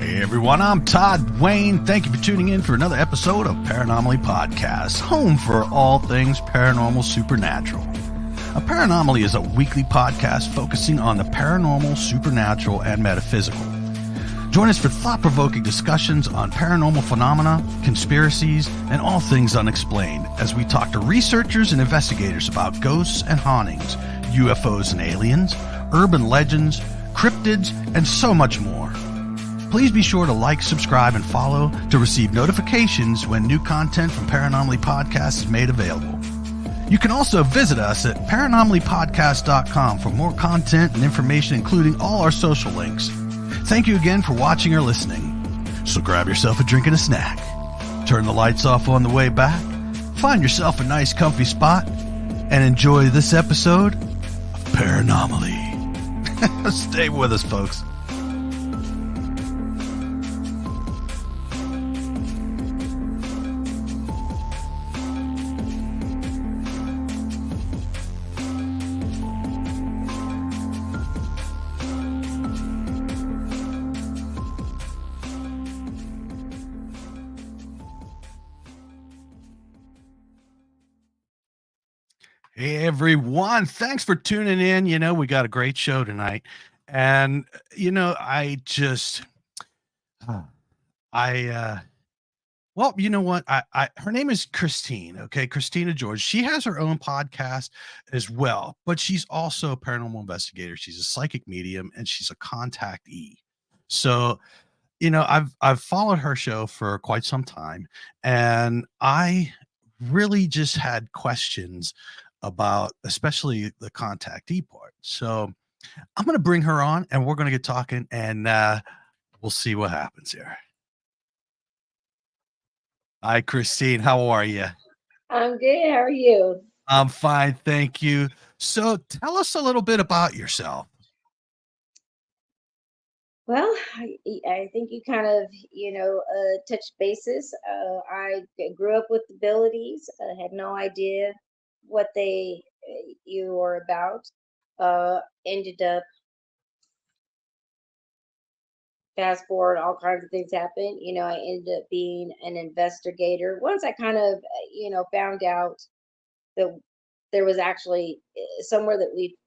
Hey everyone, I'm Todd Wayne. Thank you for tuning in for another episode of Paranomaly Podcast, home for all things paranormal supernatural. A Paranomaly is a weekly podcast focusing on the paranormal, supernatural, and metaphysical. Join us for thought-provoking discussions on paranormal phenomena, conspiracies, and all things unexplained as we talk to researchers and investigators about ghosts and hauntings, UFOs and aliens, urban legends, cryptids, and so much more. Please be sure to like, subscribe, and follow to receive notifications when new content from Paranomaly Podcast is made available. You can also visit us at paranomalypodcast.com for more content and information, including all our social links. Thank you again for watching or listening. So grab yourself a drink and a snack. Turn the lights off on the way back. Find yourself a nice comfy spot and enjoy this episode of Paranomaly. Stay with us, folks. Hey everyone, thanks for tuning in. We got a great show tonight. And I just I well, you know what? I her name is Christine, okay? Christina George. She has her own podcast as well, but she's also a paranormal investigator. She's a psychic medium and she's a contactee. So, I've followed her show for quite some time, and I really just had questions about especially the contactee part. So I'm going to bring her on and we're going to get talking, and we'll see what happens here. Hi, Christine. How are you? I'm good. How are you? I'm fine. Thank you. So tell us a little bit about yourself. Well, I think you kind of, touched bases. Grew up with abilities. Had no idea what you were about. Ended up fast forward, all kinds of things happened. I ended up being an investigator. Once I kind of, found out that there was actually somewhere that we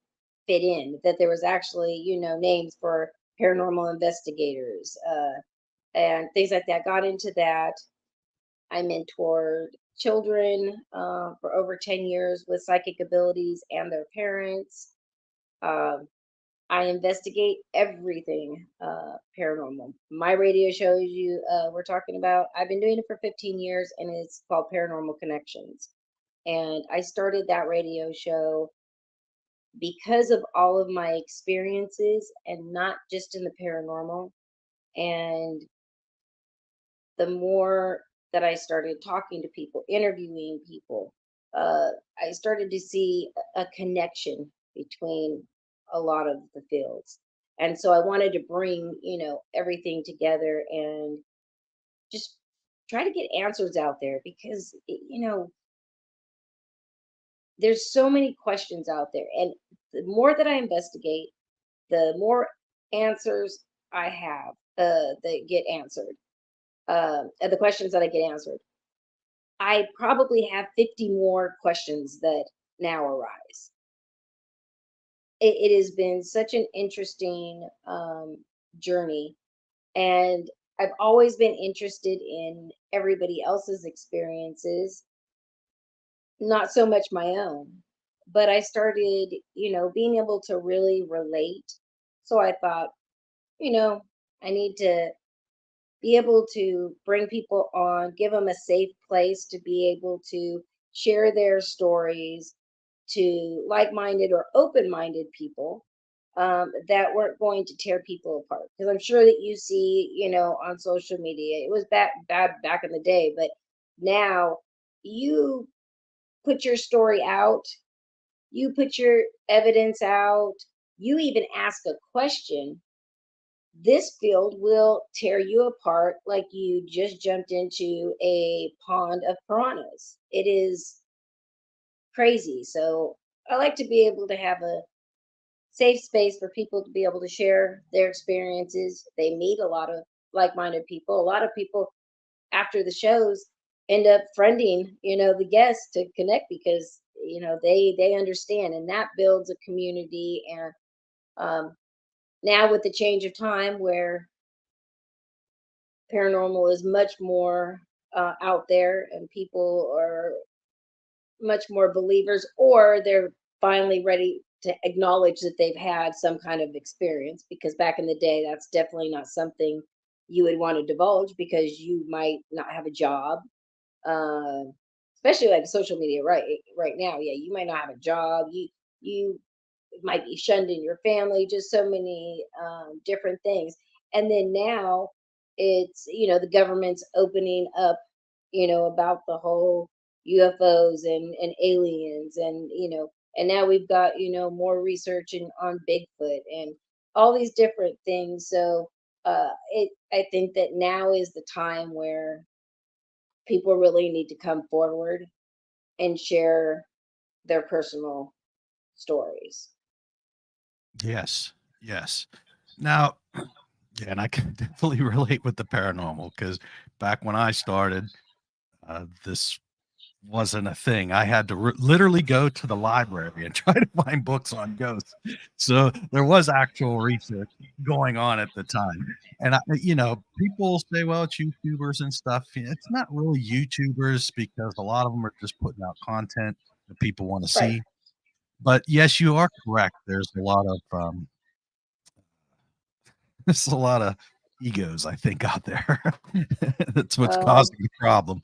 fit in, that there was actually, names for paranormal investigators and things like that. Got into that. I mentored children for over 10 years with psychic abilities and their parents. Um, I investigate everything paranormal. My radio shows we're talking about, I've been doing it for 15 years and it's called Paranormal Connections. And I started that radio show because of all of my experiences and not just in the paranormal. And the more that I started talking to people, interviewing people, I started to see a connection between a lot of the fields. And so I wanted to bring, everything together and just try to get answers out there because, there's so many questions out there. And the more that I investigate, the more answers I have that get answered, and the questions that I get answered. I probably have 50 more questions that now arise. It has been such an interesting journey, and I've always been interested in everybody else's experiences, not so much my own. But I started, being able to really relate. So I thought, you know, I need to be able to bring people on, give them a safe place to be able to share their stories to like minded or open minded people that weren't going to tear people apart. Because I'm sure that you see, on social media, it was bad back in the day, but now you put your story out, you put your evidence out, you even ask a question, this field will tear you apart like you just jumped into a pond of piranhas. It is crazy. So I like to be able to have a safe space for people to be able to share their experiences. They meet a lot of like-minded people. A lot of people after the shows end up friending, the guests to connect because, they understand, and that builds a community. And um, now with the change of time where paranormal is much more out there and people are much more believers, or they're finally ready to acknowledge that they've had some kind of experience, because back in the day that's definitely not something you would want to divulge because you might not have a job, uh, especially like social media right now. Yeah, you might not have a job, you might be shunned in your family, just so many different things. And then now it's, the government's opening up, about the whole UFOs and aliens, and and now we've got, more research on Bigfoot and all these different things. So I think that now is the time where people really need to come forward and share their personal stories. Yes. Yes. Now, yeah, and I can definitely relate with the paranormal because back when I started, this wasn't a thing. I had to literally go to the library and try to find books on ghosts. So there was actual research going on at the time. And people say, well, it's YouTubers and stuff. It's not really YouTubers because a lot of them are just putting out content that people want to Right. see. But yes, you are correct. There's a lot of there's a lot of egos, I think, out there. That's what's Um, causing the problem.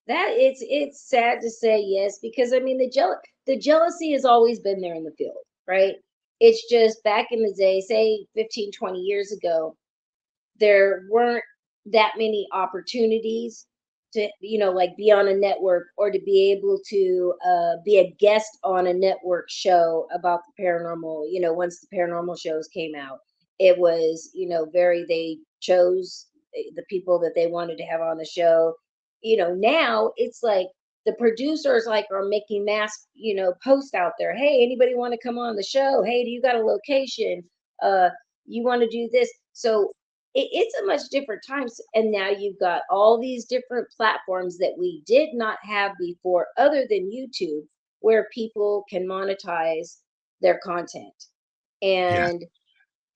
that it's sad to say, yes, because I mean the jealousy has always been there in the field, right? It's just back in the day, say 15, 20 years ago, there weren't that many opportunities to, like be on a network or to be able to be a guest on a network show about the paranormal. Once the paranormal shows came out, it was, very, they chose the people that they wanted to have on the show. Now it's like the producers like are making mass, posts out there. Hey, anybody want to come on the show? Hey, do you got a location? You want to do this? So it's a much different times, and now you've got all these different platforms that we did not have before other than YouTube, where people can monetize their content. Yeah. And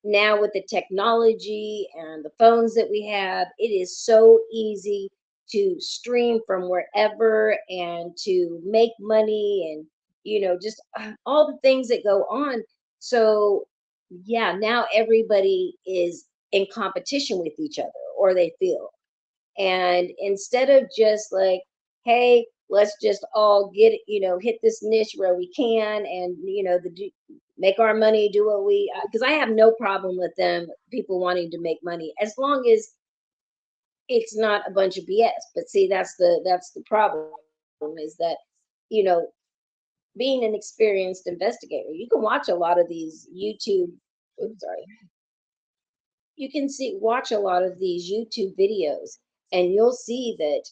now with the technology and the phones that we have, it is so easy to stream from wherever and to make money, and just all the things that go on. So yeah, now everybody is in competition with each other, or they feel. And instead of just like, hey, let's just all get, hit this niche where we can, and make our money, do what we, because I have no problem with them, people wanting to make money, as long as it's not a bunch of BS. But see, that's the problem, is that, you know, being an experienced investigator, you can watch a lot of these YouTube. Oops, sorry. You can watch a lot of these YouTube videos, and you'll see that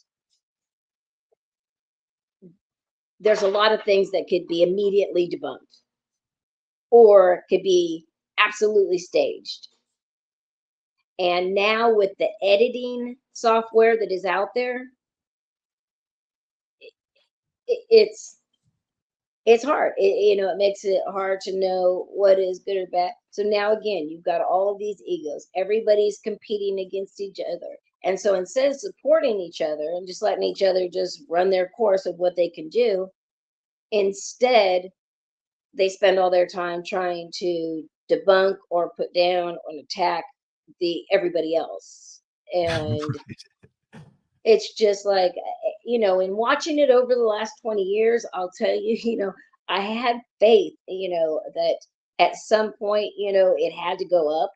there's a lot of things that could be immediately debunked or could be absolutely staged. And now with the editing software that is out there, it's hard. It makes it hard to know what is good or bad. So now again, you've got all of these egos. Everybody's competing against each other. And so instead of supporting each other and just letting each other just run their course of what they can do, instead they spend all their time trying to debunk or put down or attack the everybody else. And it's just like, in watching it over the last 20 years, I'll tell you, I had faith, that at some point, it had to go up,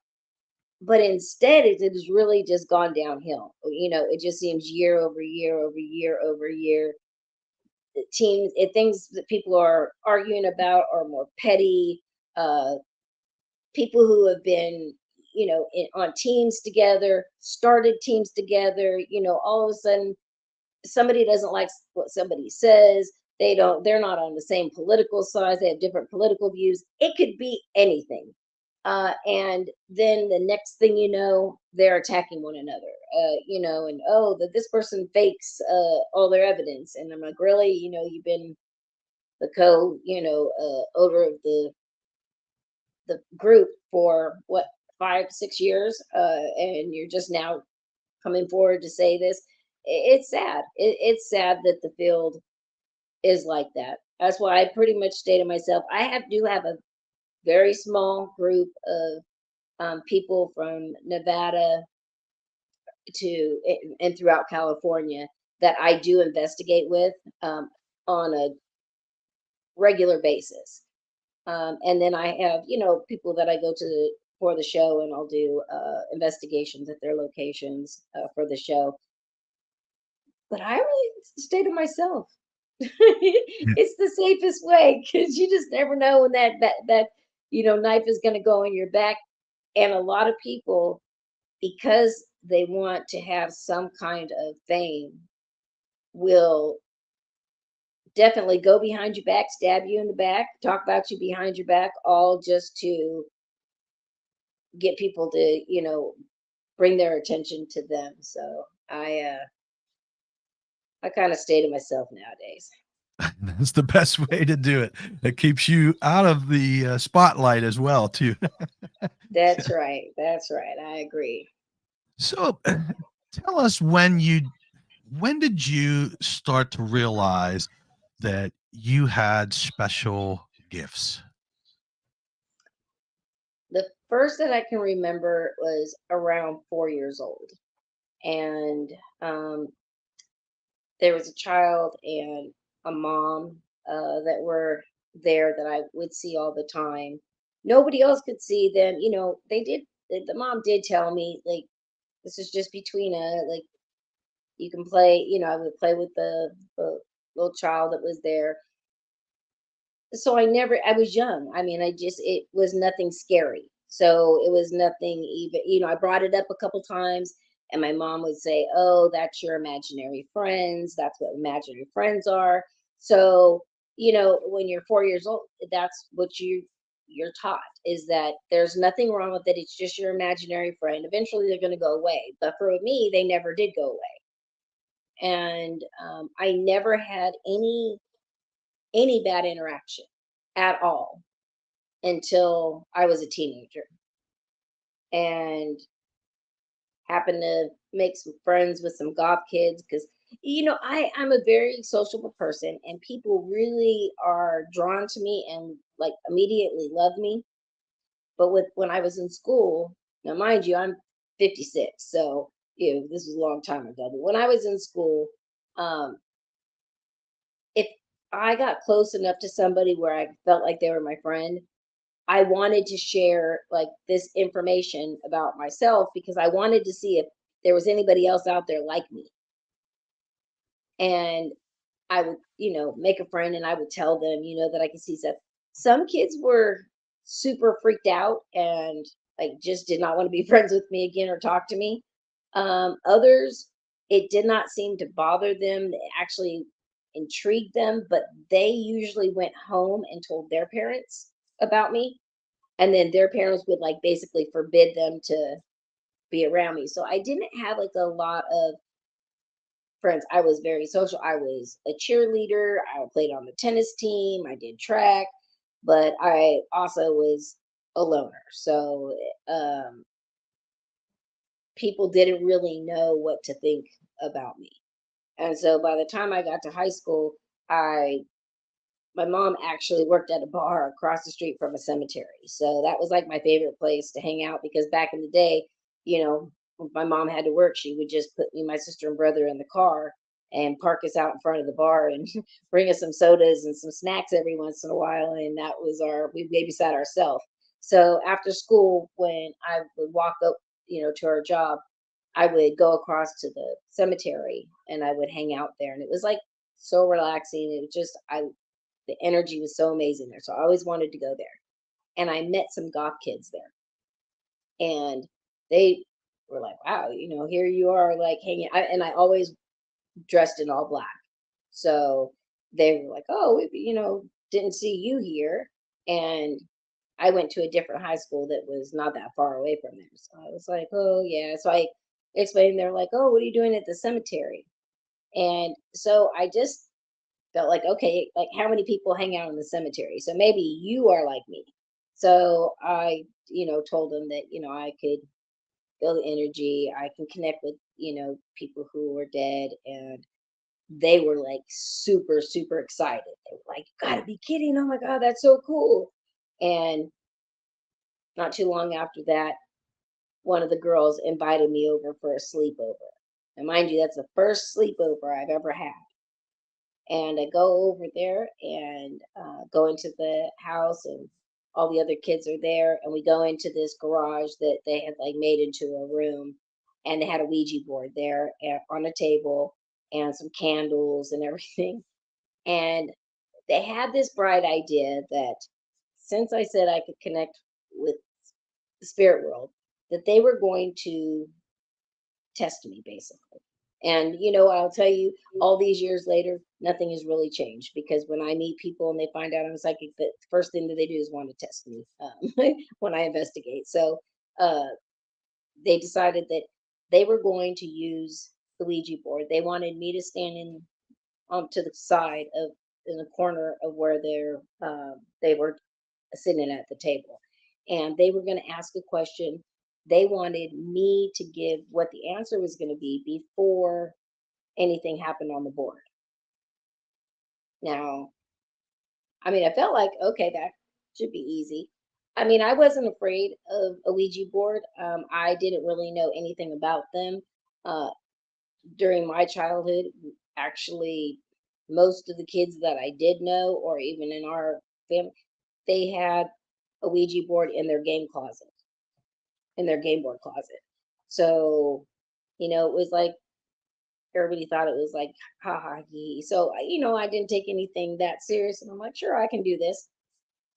but instead it has really just gone downhill. It just seems year over year over year over year, the teams, things that people are arguing about are more petty. uh People who have been, on teams together, started teams together, all of a sudden somebody doesn't like what somebody says, they're not on the same political sides, they have different political views, it could be anything. And then the next thing you know, they're attacking one another. And oh, that this person fakes all their evidence, and I'm like, really? You've been the owner of the group for what, 5 6 years, and you're just now coming forward to say this. It's sad. It's sad that the field is like that. That's why I pretty much stay to myself. Do have a very small group of people from Nevada and throughout California that I do investigate with, on a regular basis. And then I have, people that I go to for the show, and I'll do investigations at their locations for the show. But I really stay to myself. It's the safest way, because you just never know when that knife is going to go in your back. And a lot of people, because they want to have some kind of fame, will definitely go behind your back, stab you in the back, talk about you behind your back, all just to get people to, bring their attention to them. So I kind of stay to myself nowadays. That's the best way to do it. It keeps you out of the spotlight as well, too. That's right. That's right. I agree. So, tell us when did you start to realize that you had special gifts? The first that I can remember was around 4 years old. And there was a child and a mom that were there that I would see all the time. Nobody else could see them. The mom did tell me, like, this is just between like, you can play, I would play with the little child that was there. So I was young. I mean, it was nothing scary. So it was nothing even, I brought it up a couple times, and my mom would say, "Oh, that's your imaginary friends. That's what imaginary friends are." So, when you're 4 years old, that's what you're taught, is that there's nothing wrong with it. It's just your imaginary friend. Eventually they're going to go away. But for me, they never did go away. And I never had any bad interaction at all until I was a teenager, and happened to make some friends with some goth kids, because I'm a very sociable person, and people really are drawn to me and like immediately love me. But when I was in school, now mind you, I'm 56, so this was a long time ago. But when I was in school, um, if I got close enough to somebody where I felt like they were my friend, I wanted to share like this information about myself, because I wanted to see if there was anybody else out there like me. And I would, make a friend, and I would tell them, that I could see stuff. Some kids were super freaked out and like just did not want to be friends with me again or talk to me. Others, it did not seem to bother them. It actually intrigued them, but they usually went home and told their parents about me, and then their parents would like basically forbid them to be around me. So I didn't have like a lot of friends. I was very social. I was a cheerleader. I played on the tennis team. I did track, but I also was a loner. So um, people didn't really know what to think about me. And so by the time I got to high school, I my mom actually worked at a bar across the street from a cemetery. So that was like my favorite place to hang out, because back in the day, when my mom had to work, she would just put me, my sister and brother in the car and park us out in front of the bar and bring us some sodas and some snacks every once in a while. And that was we babysat ourselves. So after school, when I would walk up, to our job, I would go across to the cemetery and I would hang out there. And it was like so relaxing. It was just, the energy was so amazing there. So I always wanted to go there. And I met some goth kids there. And they were like, wow, here you are like hanging. And I always dressed in all black. So they were like, oh, we, didn't see you here. And I went to a different high school that was not that far away from there. So I was like, oh yeah. So I explained, they're like, oh, what are you doing at the cemetery? And so I just felt like, okay, like how many people hang out in the cemetery? So maybe you are like me. So I, told them that, I could feel the energy. I can connect with, people who are dead. And they were like super, super excited. They were like, you gotta be kidding. Oh my God, that's so cool. And not too long after that, one of the girls invited me over for a sleepover. And mind you, that's the first sleepover I've ever had. And I go over there and go into the house, and all the other kids are there. And we go into this garage that they had like made into a room, and they had a Ouija board there on a table and some candles and everything. And they had this bright idea that since I said I could connect with the spirit world, that they were going to test me basically. And I'll tell you, all these years later, nothing has really changed, because when I meet people and they find out I'm psychic, the first thing that they do is want to test me when I investigate. So uh, they decided that they were going to use the Ouija board. They wanted me to stand to the side of in the corner of where they were sitting at the table, and they were going to ask a question. They wanted me to give what the answer was going to be before anything happened on the board. Now, I mean, I felt like, okay, that should be easy. I mean, I wasn't afraid of a Ouija board. I didn't really know anything about them. Uh, During my childhood, actually, most of the kids that I did know, or even in our family, they had a Ouija board in their game closet, in their game board closet. So, it was like everybody thought it was like, ha ha hee. So, I didn't take anything that serious. And I'm like, sure, I can do this.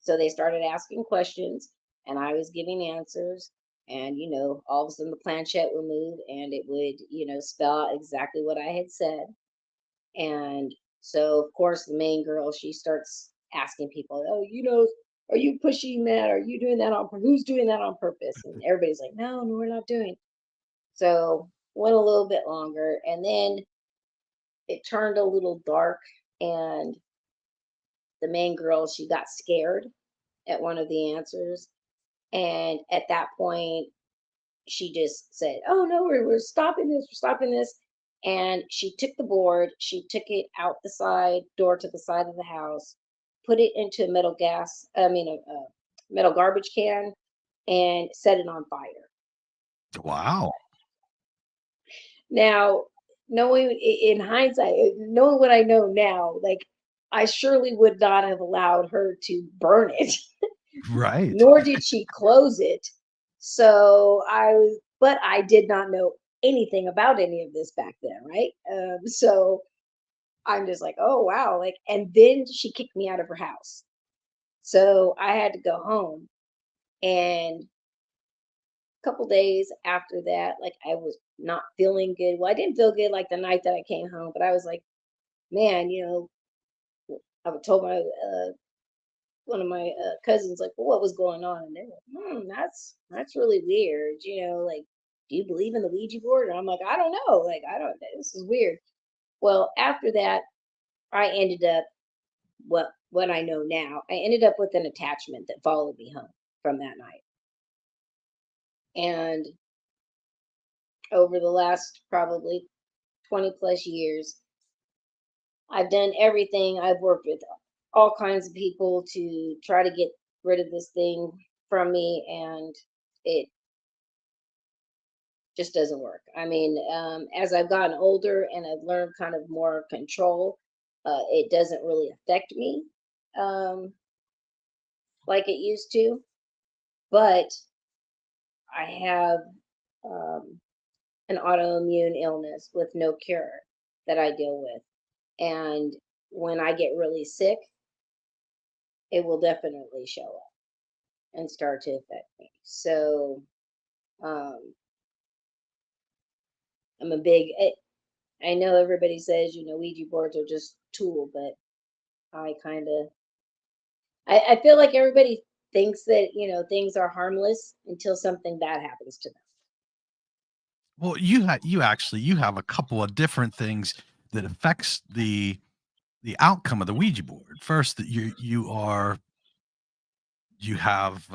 So they started asking questions, and I was giving answers. And, all of a sudden the planchette would move, and it would, spell out exactly what I had said. And so, of course, the main girl, she starts asking people, oh, are you pushing that? Are you doing that on purpose? Who's doing that on purpose? And everybody's like, no, no, we're not doing. So went a little bit longer, and then it turned a little dark, and the main girl, she got scared at one of the answers. And at that point, she just said, oh no, we're stopping this, we're stopping this. And she took the board, she took it out the side door to the side of the house, put it into a a metal garbage can, and set it on fire. Wow. Now, knowing in hindsight, knowing what I know now, like, I surely would not have allowed her to burn it, Right. nor did she close it. So but I did not know anything about any of this back then, right? So I'm just like, oh wow, like, and then she kicked me out of her house. So I had to go home, and a couple days after that, like, I was not feeling good. Well, I didn't feel good like the night that I came home, but I was like, man, I told my one of my cousins, like, well, what was going on? And they're like, that's really weird. Like, do you believe in the Ouija board? And I'm like, I don't know. Like, I don't. This is weird. Well, after that, I ended up what I know now. I ended up with an attachment that followed me home from that night, and over the last probably 20 plus years, I've done everything. I've worked with all kinds of people to try to get rid of this thing from me, and it just doesn't work. I mean, as I've gotten older and I've learned kind of more control, it doesn't really affect me um, like it used to. But I have um, an autoimmune illness with no cure that I deal with. And when I get really sick, it will definitely show up and start to affect me. So um, I'm a big, I know everybody says, Ouija boards are just tool, but I kind of, I feel like everybody thinks that, things are harmless until something bad happens to them. Well, you have a couple of different things that affects the outcome of the Ouija board. First, that you have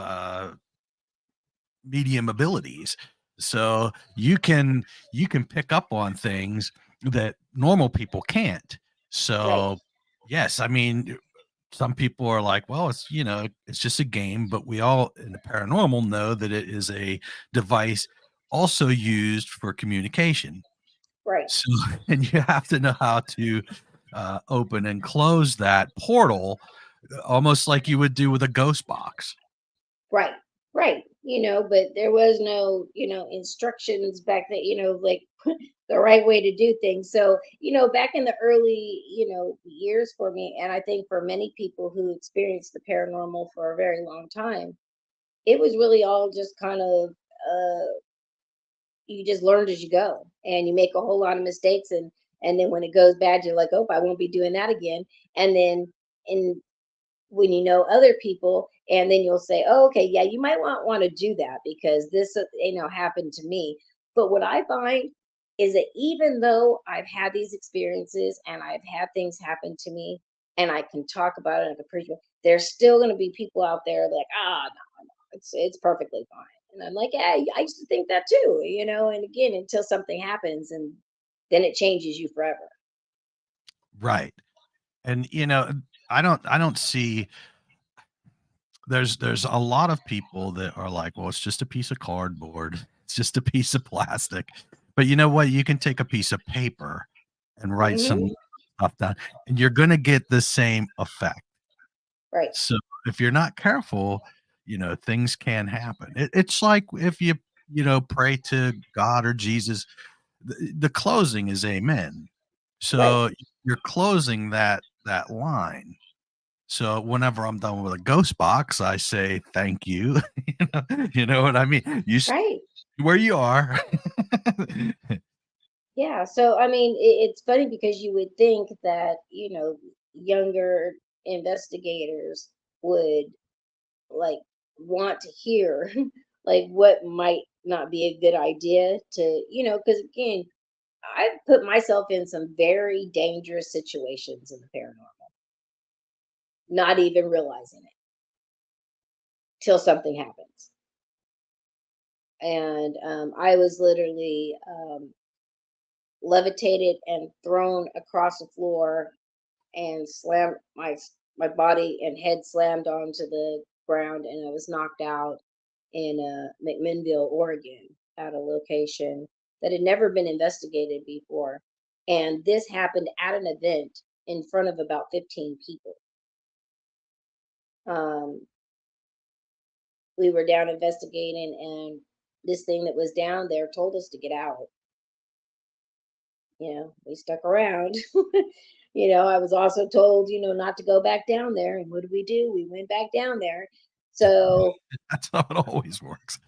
medium abilities, so you can pick up on things that normal people can't. Right, So yes, I mean, some people are like, well, it's just a game, but we all in the paranormal know that it is a device also used for communication. right, So and you have to know how to open and close that portal, almost like you would do with a ghost box. right, right. But there was no, instructions back then, like the right way to do things. So, back in the early, years for me, and I think for many people who experienced the paranormal for a very long time, it was really all just kind of you just learned as you go, and you make a whole lot of mistakes, and then when it goes bad, you're like, oh, I won't be doing that again. And then and when you know other people, and then you'll say, oh, okay, yeah, you might want to do that because this happened to me. But what I find is that even though I've had these experiences and I've had things happen to me, and I can talk about it and I can preach it, there's still going to be people out there like, no, it's perfectly fine. And I'm like, yeah, I used to think that too, and again, until something happens, and then it changes you forever. Right. And I don't see there's a lot of people that are like, well, it's just a piece of cardboard. It's just a piece of plastic. But you know what? You can take a piece of paper and write some Hmm. stuff down, and you're gonna get the same effect. Right, So if you're not careful, things can happen. It's like if you pray to God or Jesus, the closing is amen. right, So you're closing that line. So whenever I'm done with a ghost box, I say thank you. You know what I mean? You right. where you are. Yeah, so I mean, it's funny because you would think that, younger investigators would like want to hear like what might not be a good idea to, because again, I've put myself in some very dangerous situations in the paranormal, not even realizing it till something happens. And I was literally levitated and thrown across the floor and slammed my body and head slammed onto the ground, and I was knocked out in McMinnville, Oregon, at a location that had never been investigated before. And this happened at an event in front of about 15 people. Um, we were down investigating, and this thing that was down there told us to get out. We stuck around. I was also told, not to go back down there. And what did we do? We went back down there. So, That's how it always works.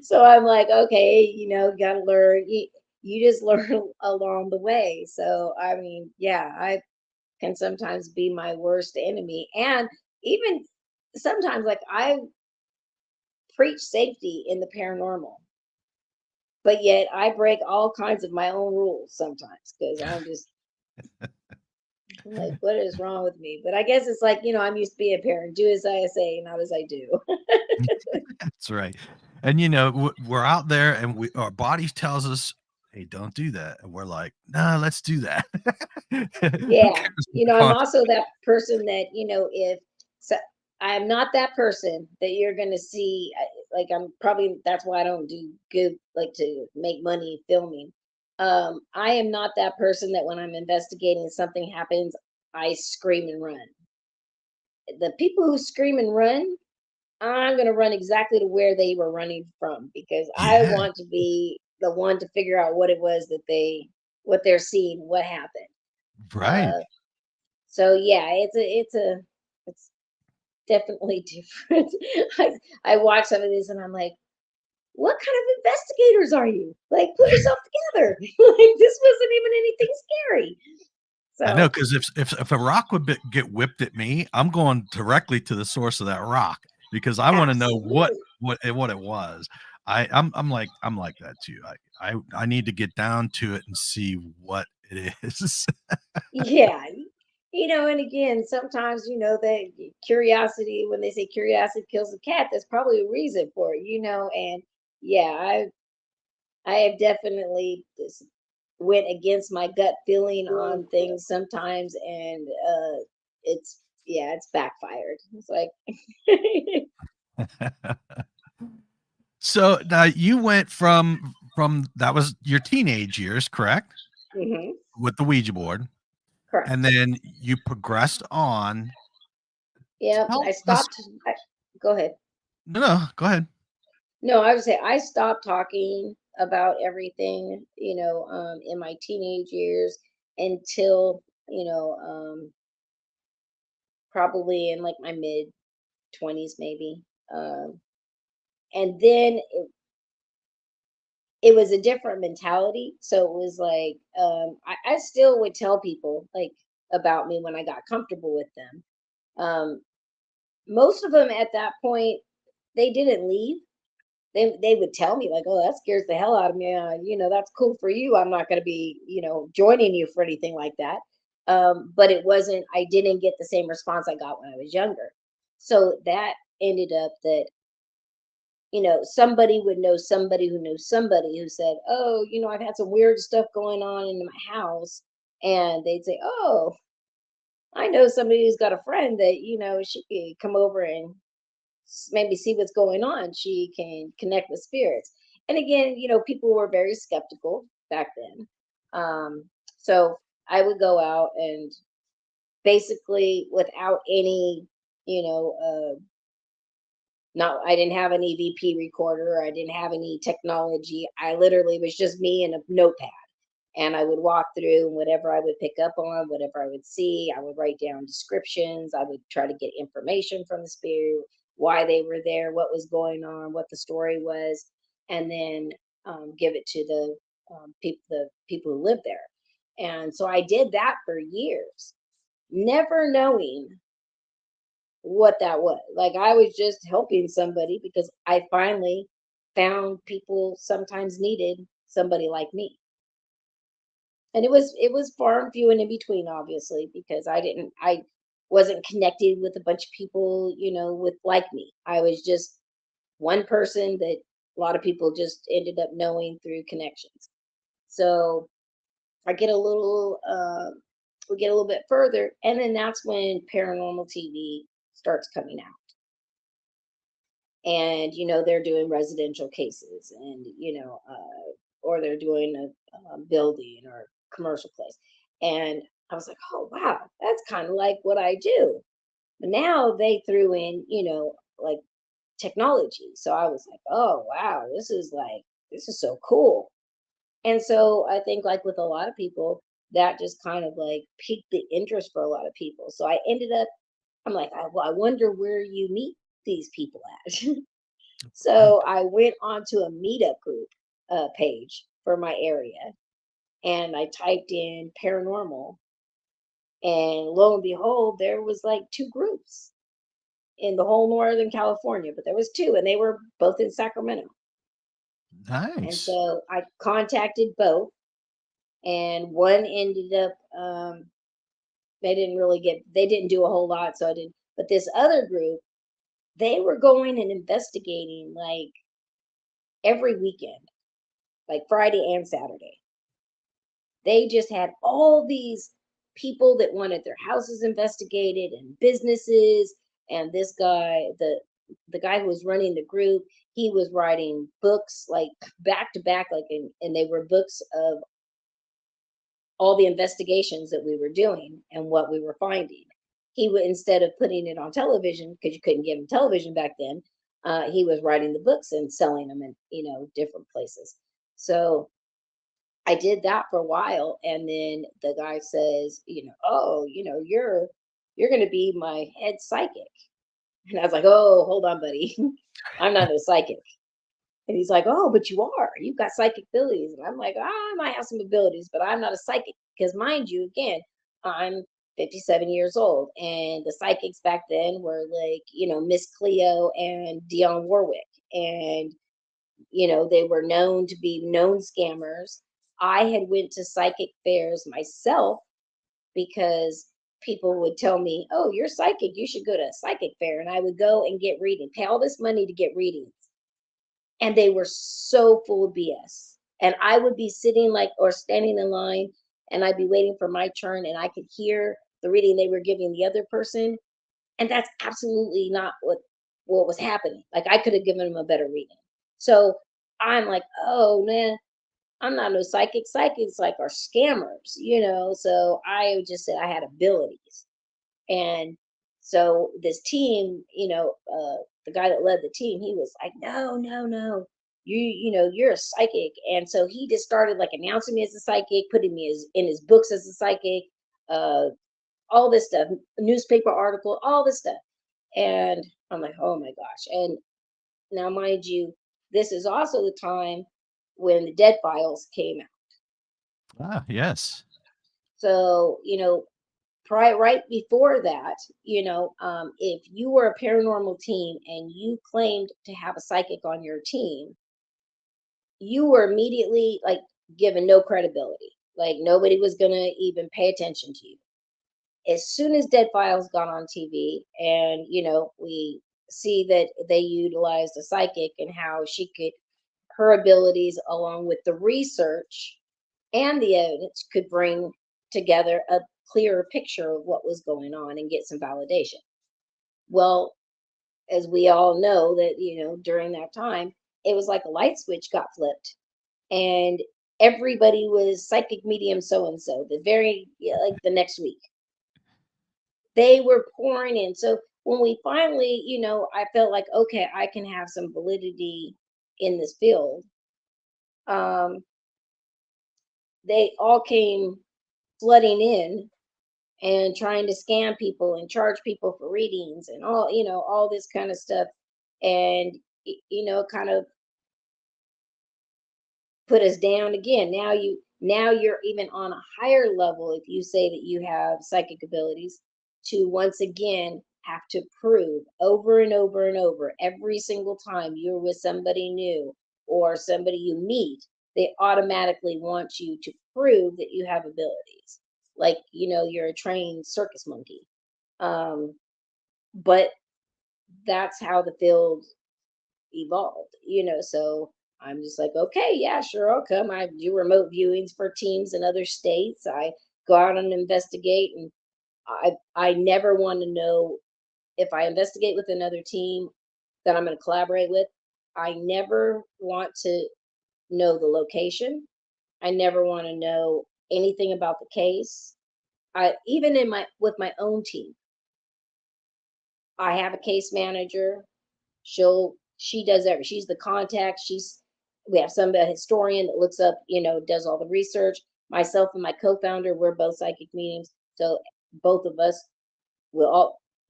so I'm like, okay, got to learn. You just learn along the way. So, I mean, yeah, I can sometimes be my worst enemy. And even sometimes, like, I preach safety in the paranormal, but yet I break all kinds of my own rules sometimes because I'm like, what is wrong with me? But I guess it's like, I'm used to being a parent. Do as I say, not as I do. That's right. And we're out there, and our body tells us, "Hey, don't do that," and we're like, "No, let's do that." Who Yeah. cares what the I'm consequence? also that person that, if so, I am not that person that you're going to see. Like, I'm probably, that's why I don't do good, like to make money filming. I am not that person that when I'm investigating something happens, I scream and run. The people who scream and run, I'm going to run exactly to where they were running from because I Yeah, want to be the one to figure out what it was what they're seeing, what happened. right. Uh, so yeah, it's definitely different. I watch some of this and I'm like, what kind of investigators are you? Like, pull yourself together. Like, this wasn't even anything scary. I know, So because if a rock would get whipped at me, I'm going directly to the source of that rock. because I want to know what Absolutely. what it was. I'm like that too. I need to get down to it and see what it is. Yeah. And again, sometimes, that curiosity, when they say curiosity kills the cat, there's probably a reason for it. And yeah, I have definitely just went against my gut feeling on things sometimes, and it's backfired. It's like, So now you went from that was your teenage years, correct? hmm With the Ouija board, and correct. then you progressed on. Yeah, Tell I us. stopped. Go ahead. No, go ahead. No, I would say I stopped talking about everything, in my teenage years until, probably in like my mid 20s, maybe. And then it was a different mentality. So it was like, I still would tell people like about me when I got comfortable with them. Most of them at that point, they didn't leave. They would tell me like, "Oh, that scares the hell out of me. That's cool for you. I'm not going to be, joining you for anything like that." But it wasn't. I didn't get the same response I got when I was younger. So that ended up that somebody would know somebody who knows somebody who said, "Oh, I've had some weird stuff going on in my house," and they'd say, "Oh, I know somebody who's got a friend that she could come over and maybe see what's going on. She can connect with spirits." And again, people were very skeptical back then. So I would go out and basically without any, you know, not I didn't have an EVP recorder. I didn't have any technology. I literally was just me and a notepad. And I would walk through and whatever I would pick up on, whatever I would see, I would write down descriptions. I would try to get information from the spirit, why they were there, what was going on, what the story was, and then give it to the people who live there. And so I did that for years, never knowing what that was. Like I was just helping somebody because I finally found people sometimes needed somebody like me. And it was far and few and in between, obviously, because I wasn't connected with a bunch of people, with like me. I was just one person that a lot of people just ended up knowing through connections. So I get a little we get a little bit further, and then that's when paranormal TV starts coming out. And they're doing residential cases, and or they're doing a building or commercial place. And I was like, oh wow, that's kind of like what I do. But now they threw in like technology, so I was like, oh wow, this is so cool. And so I think like with a lot of people, that just kind of like piqued the interest for a lot of people. So I ended up, I'm like, well, I wonder where you meet these people at. So I went onto a meetup group page for my area, and I typed in paranormal, and lo and behold, there was like two groups in the whole Northern California, but there was two, and they were both in Sacramento. And Nice. so I contacted both, and one ended up they didn't do a whole lot, so I didn't. But this other group, they were going and investigating like every weekend, like Friday and Saturday. They just had all these people that wanted their houses investigated and businesses. And this guy, the guy who was running the group, he was writing books like back to back, like and they were books of all the investigations that we were doing and what we were finding. He would, instead of putting it on television, because you couldn't get him television back then, he was writing the books and selling them in different places. So I did that for a while, and then the guy says, "Oh, you're going to be my head psychic." And I was like, "Oh, hold on, buddy, I'm not a psychic." And he's like, "Oh, but you are. You've got psychic abilities." And I'm like, "I might have some abilities, but I'm not a psychic because, mind you, again, I'm 57 years old. And the psychics back then were like, Miss Cleo and Dionne Warwick. And, they were known to be known scammers. I had went to psychic fairs myself because people would tell me, "Oh, you're psychic. You should go to a psychic fair." And I would go and get reading, pay all this money to get readings. And they were so full of BS. And I would be sitting like or standing in line and I'd be waiting for my turn and I could hear the reading they were giving the other person. And that's absolutely not what was happening. Like I could have given them a better reading. So I'm like, oh man, I'm not no psychic. Psychics like are scammers. So I just said I had abilities. And so this team, the guy that led the team, he was like, no, no, no, you're a psychic. And so he just started like announcing me as a psychic, putting me in his books as a psychic, uh, all this stuff, newspaper article, all this stuff. And I'm like, oh my gosh. And now, mind you, this is also the time when the Dead Files came out. Ah, yes. So, right before that, if you were a paranormal team and you claimed to have a psychic on your team, you were immediately like given no credibility. Like nobody was going to even pay attention to you. As soon as Dead Files got on TV and, we see that they utilized a psychic and how her abilities along with the research and the evidence could bring together a clearer picture of what was going on and get some validation. Well, as we all know that, during that time, it was like a light switch got flipped and everybody was psychic medium so and so like the next week. They were pouring in. So when we finally, I felt like, okay, I can have some validity in this field. Um, they all came flooding in and trying to scam people and charge people for readings and all this kind of stuff. And, kind of put us down again. Now you're even on a higher level if you say that you have psychic abilities to once again have to prove over and over and over every single time you're with somebody new or somebody you meet, they automatically want you to prove that you have abilities. Like, you're a trained circus monkey. Um, but that's how the field evolved, so I'm just like, okay, yeah, sure, I'll come. I do remote viewings for teams in other states. I go out and investigate, and I never want to know if I investigate with another team that I'm going to collaborate with. I never want to know the location. I never want to know anything about the case. I even in my with my own team, I have a case manager. She does everything. She's the contact. We have a historian that looks up, does all the research. Myself and my co-founder, we're both psychic mediums. So both of us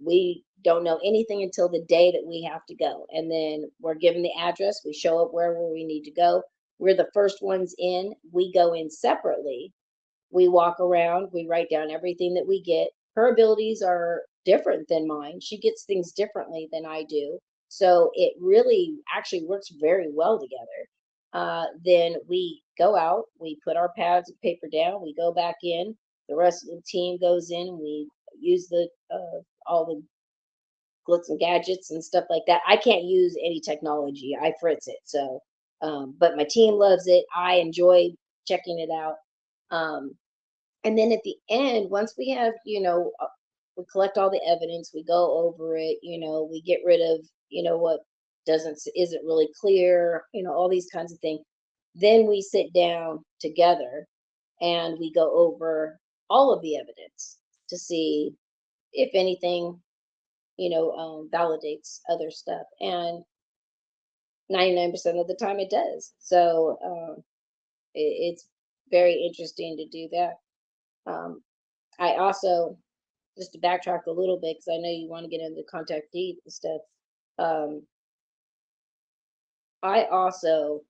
we don't know anything until the day that we have to go. And then we're given the address. We show up wherever we need to go. We're the first ones in. We go in separately. We walk around, we write down everything that we get. Her abilities are different than mine. She gets things differently than I do. So it really actually works very well together. Then we go out, we put our pads of paper down, we go back in. The rest of the team goes in, and we use all the glitz and gadgets and stuff like that. I can't use any technology. I fritz it. So, but my team loves it. I enjoy checking it out. Um, and then at the end, once we have, we collect all the evidence, we go over it, we get rid of, what isn't really clear, all these kinds of things. Then we sit down together and we go over all of the evidence to see if anything, validates other stuff. And 99% of the time it does. So it's very interesting to do that. Um, I also, just to backtrack a little bit, because I know you want to get into contactee and stuff. Um, I also,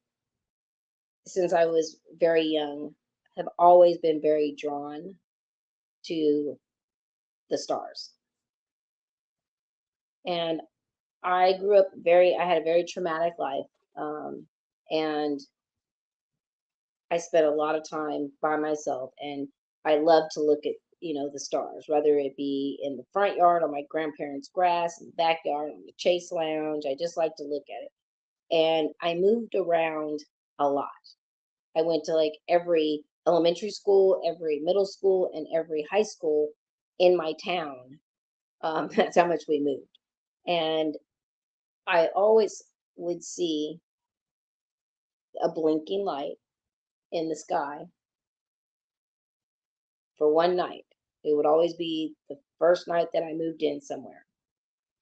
since I was very young, have always been very drawn to the stars. And I had a very traumatic life. And I spent a lot of time by myself, and I love to look at, the stars, whether it be in the front yard on my grandparents' grass, in the backyard on the chase lounge. I just like to look at it. And I moved around a lot. I went to like every elementary school, every middle school, and every high school in my town. That's how much we moved. And I always would see a blinking light in the sky for one night. It would always be the first night that I moved in somewhere.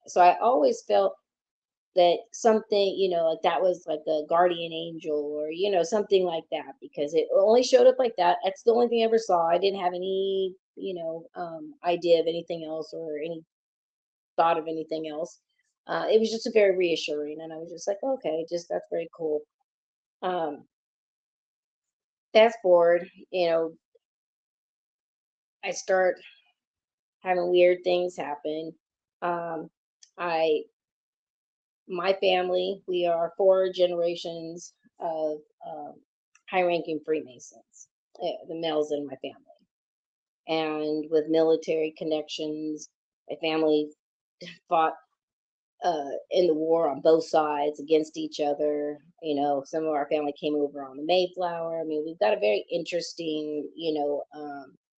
So I always felt that something, like that was like a guardian angel or, something like that, because it only showed up like that. That's the only thing I ever saw. I didn't have any, idea of anything else or any thought of anything else. It was just a very reassuring. And I was just like, okay, just that's very cool. Fast forward, I start having weird things happen. Um, I My family, we are four generations of high-ranking Freemasons, the males in my family, and with military connections. My family fought in the war on both sides against each other. Some of our family came over on the Mayflower. I mean, we've got a very interesting,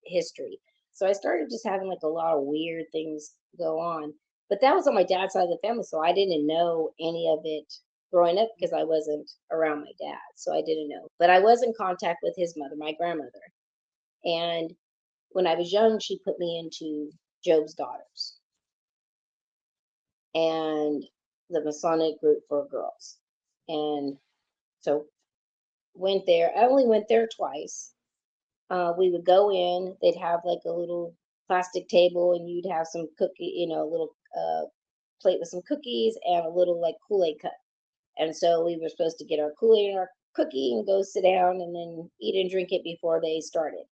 history. So I started just having like a lot of weird things go on. But that was on my dad's side of the family, so I didn't know any of it growing up because I wasn't around my dad. So I didn't know. But I was in contact with his mother, my grandmother. And when I was young, she put me into Job's Daughters and the Masonic group for girls. And so went there. I only went there twice. We would go in, they'd have like a little plastic table, and you'd have some cookie, a little plate with some cookies and a little like Kool-Aid cup. And so we were supposed to get our Kool-Aid and our cookie and go sit down and then eat and drink it before they started.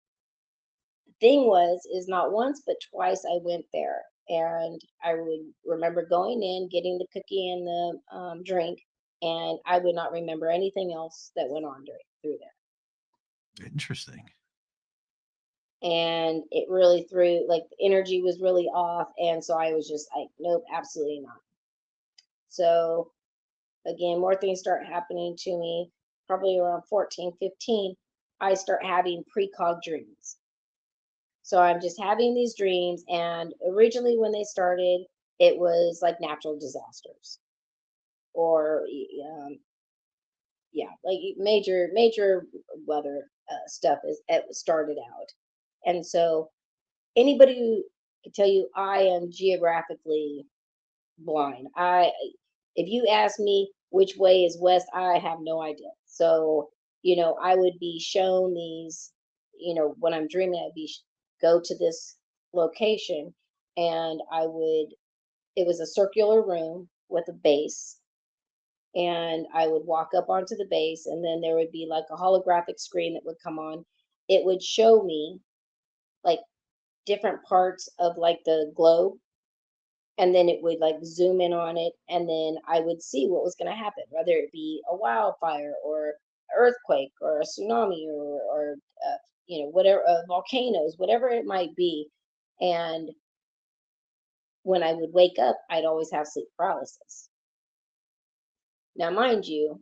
The thing is not once but twice I went there, and I would remember going in, getting the cookie and the drink, and I would not remember anything else that went on through there. Interesting. And it really threw, like, the energy was really off, and so I was just like, nope, absolutely not. So again, more things start happening to me. Probably around 14, 15, I start having precog dreams. So I'm just having these dreams, and originally when they started, it was like natural disasters or yeah, like major weather stuff is it started out. And so anybody who can tell you I am geographically blind. If you ask me which way is west, I have no idea. So, I would be shown these, when I'm dreaming, I'd be go to this location, and it was a circular room with a base, and I would walk up onto the base, and then there would be like a holographic screen that would come on. It would show me like different parts of like the globe, and then it would like zoom in on it, and then I would see what was going to happen, whether it be a wildfire or earthquake or a tsunami or whatever, volcanoes, whatever it might be. And when I would wake up, I'd always have sleep paralysis. Now, mind you,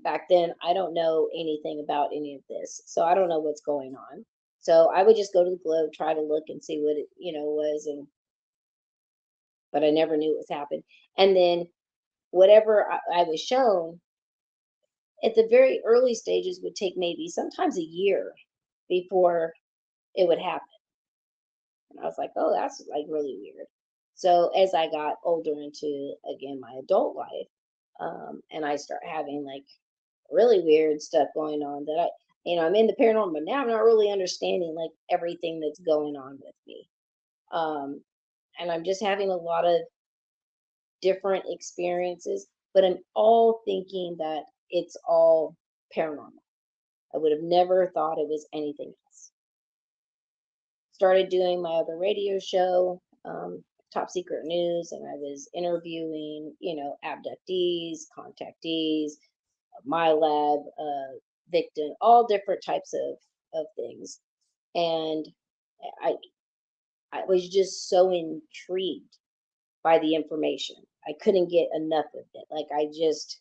back then I don't know anything about any of this, so I don't know what's going on. So I would just go to the globe, try to look and see what it, was, and but I never knew what was happening. And then whatever I was shown at the very early stages would take maybe sometimes a year before it would happen. And I was like, oh, that's like really weird. So as I got older into again my adult life, and I start having like really weird stuff going on that I'm in the paranormal, but now I'm not really understanding like everything that's going on with me. And I'm just having a lot of different experiences, but I'm all thinking that it's all paranormal. I would have never thought it was anything else. started doing my other radio show, Top Secret News, and I was interviewing, abductees, contactees, my lab, victim, all different types of things. And I I was just so intrigued by the information. I couldn't get enough of it. Like I just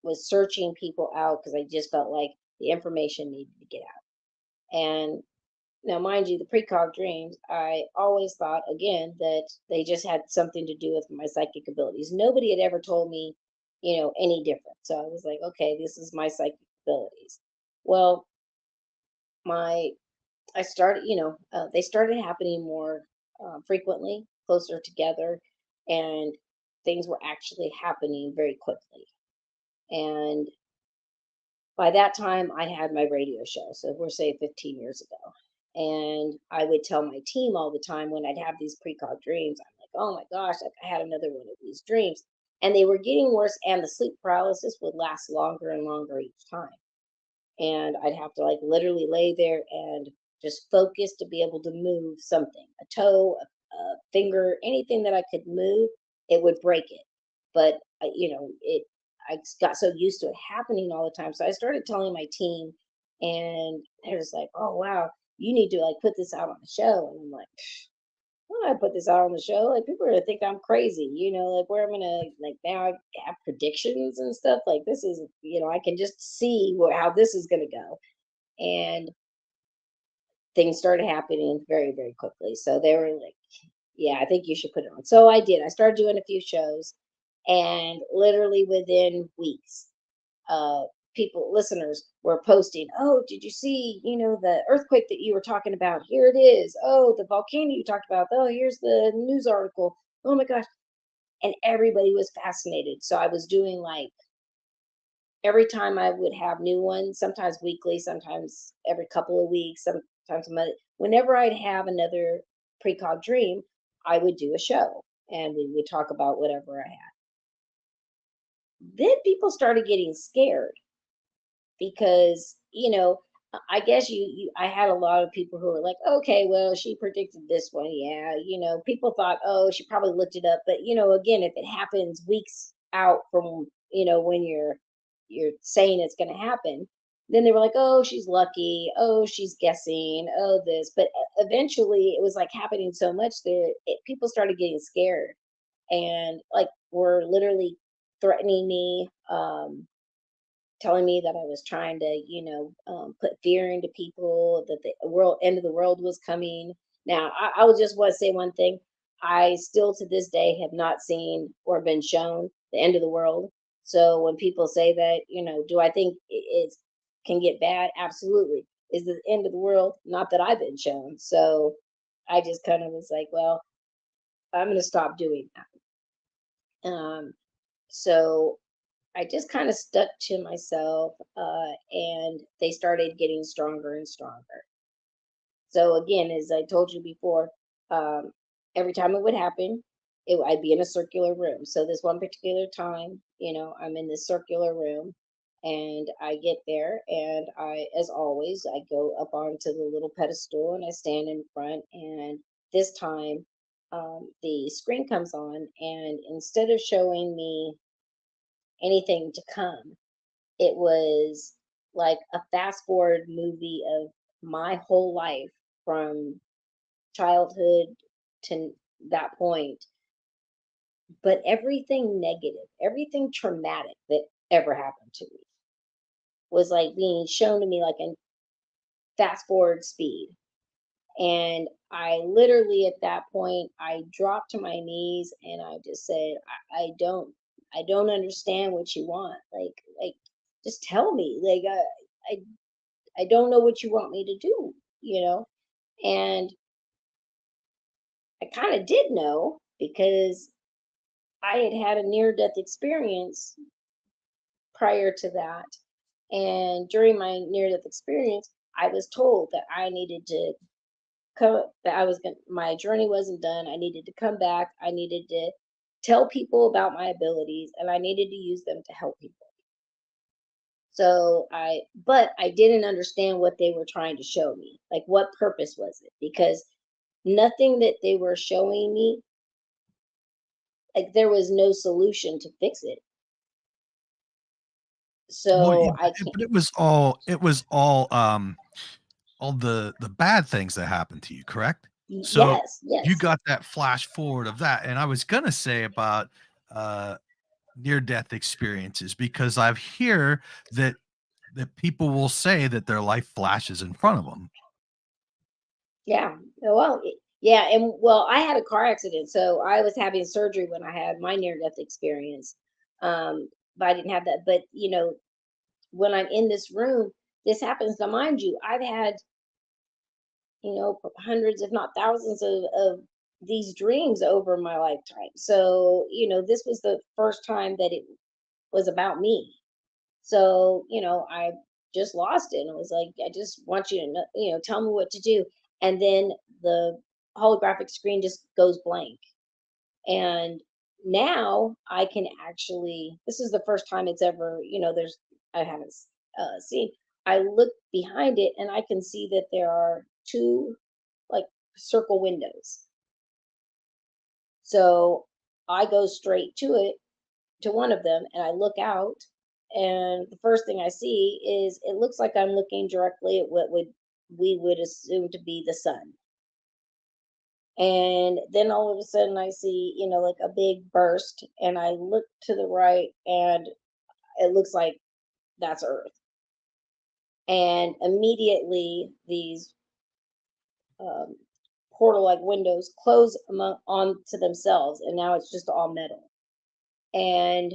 was searching people out because I just felt like the information needed to get out. And now, mind you, the precog dreams, I always thought, again, that they just had something to do with my psychic abilities. Nobody had ever told me, any different. So I was like, okay, this is my psychic abilities. Well, my I started, they started happening more frequently, closer together, and things were actually happening very quickly. And by that time, I had my radio show. So we're say 15 years ago. And I would tell my team all the time when I'd have these precog dreams, I'm like, oh my gosh, like I had another one of these dreams. And they were getting worse, and the sleep paralysis would last longer and longer each time. And I'd have to like literally lay there and just focus to be able to move something, a toe, a finger, anything that I could move, it would break it. But I got so used to it happening all the time. So I started telling my team, and they're just like, "Oh wow, you need to like put this out on the show." And I'm like, "Why do I put this out on the show? Like people are gonna think I'm crazy, like where I'm gonna like now I have predictions and stuff. Like this is, I can just see how this is gonna go." And things started happening very, very quickly. So they were like, yeah, I think you should put it on. So I did. I started doing a few shows, and literally within weeks, uh, listeners were posting, "Oh, did you see, the earthquake that you were talking about? Here it is. Oh, the volcano you talked about. Oh, here's the news article. Oh my gosh." And everybody was fascinated. So I was doing like every time I would have new ones, sometimes weekly, sometimes every couple of weeks, sometimes a month. Whenever I'd have another precog dream, I would do a show and we would talk about whatever I had. Then people started getting scared because, I guess I had a lot of people who were like, okay, well, she predicted this one. Yeah. People thought, oh, she probably looked it up. But, again, if it happens weeks out from, when you're saying it's going to happen, then they were like, oh, she's lucky. Oh, she's guessing. Oh, this. But eventually it was like happening so much that people started getting scared and like were literally threatening me. Telling me that I was trying to, put fear into people, that the end of the world was coming. Now, I would just want to say one thing. I still to this day have not seen or been shown the end of the world. So when people say that, do I think it can get bad? Absolutely. Is the end of the world? Not that I've been shown. So I just kind of was like, well, I'm going to stop doing that. So I just kind of stuck to myself, and they started getting stronger and stronger. So again, as I told you before, um, every time it would happen, I'd be in a circular room. So this one particular time, I'm in this circular room, and I get there, and as always, I go up onto the little pedestal, and I stand in front. And this time, the screen comes on, and instead of showing me anything to come, it was like a fast forward movie of my whole life from childhood to that point, but everything negative, everything traumatic that ever happened to me was like being shown to me like in fast forward speed. And I literally at that point I dropped to my knees and I just said, I don't understand what you want. Like just tell me. Like I don't know what you want me to do, And I kind of did know because I had had a near death experience prior to that. And during my near death experience, I was told that I needed to come, that I was going my journey wasn't done. I needed to come back. I needed to tell people about my abilities and I needed to use them to help people. But I didn't understand what they were trying to show me. Like, what purpose was it? Because nothing that they were showing me, like there was no solution to fix it. Well, So I can't. but it was all the bad things that happened to you, correct? So Yes, you yes. got that flash forward of that, and I was gonna say about uh near death experiences because I've hear that people will say that their life flashes in front of them. Yeah. Well, yeah, and well, I had a car accident, so I was having surgery when I had my near death experience. But I didn't have that. But when I'm in this room, this happens. Now, mind you, I've had hundreds, if not thousands, of these dreams over my lifetime. So this was the first time that it was about me. So I just lost it, and I was like, I just want you to know, tell me what to do. And then the holographic screen just goes blank. And now I can actually, this is the first time it's ever, I haven't seen. I look behind it and I can see that there are two like circle windows. So I go straight to it, to one of them, and I look out, and the first thing I see is it looks like I'm looking directly at what we would assume to be the sun. And then all of a sudden I see, like a big burst, and I look to the right, and it looks like that's Earth. And immediately these um, portal like windows close onto themselves, and now it's just all metal. And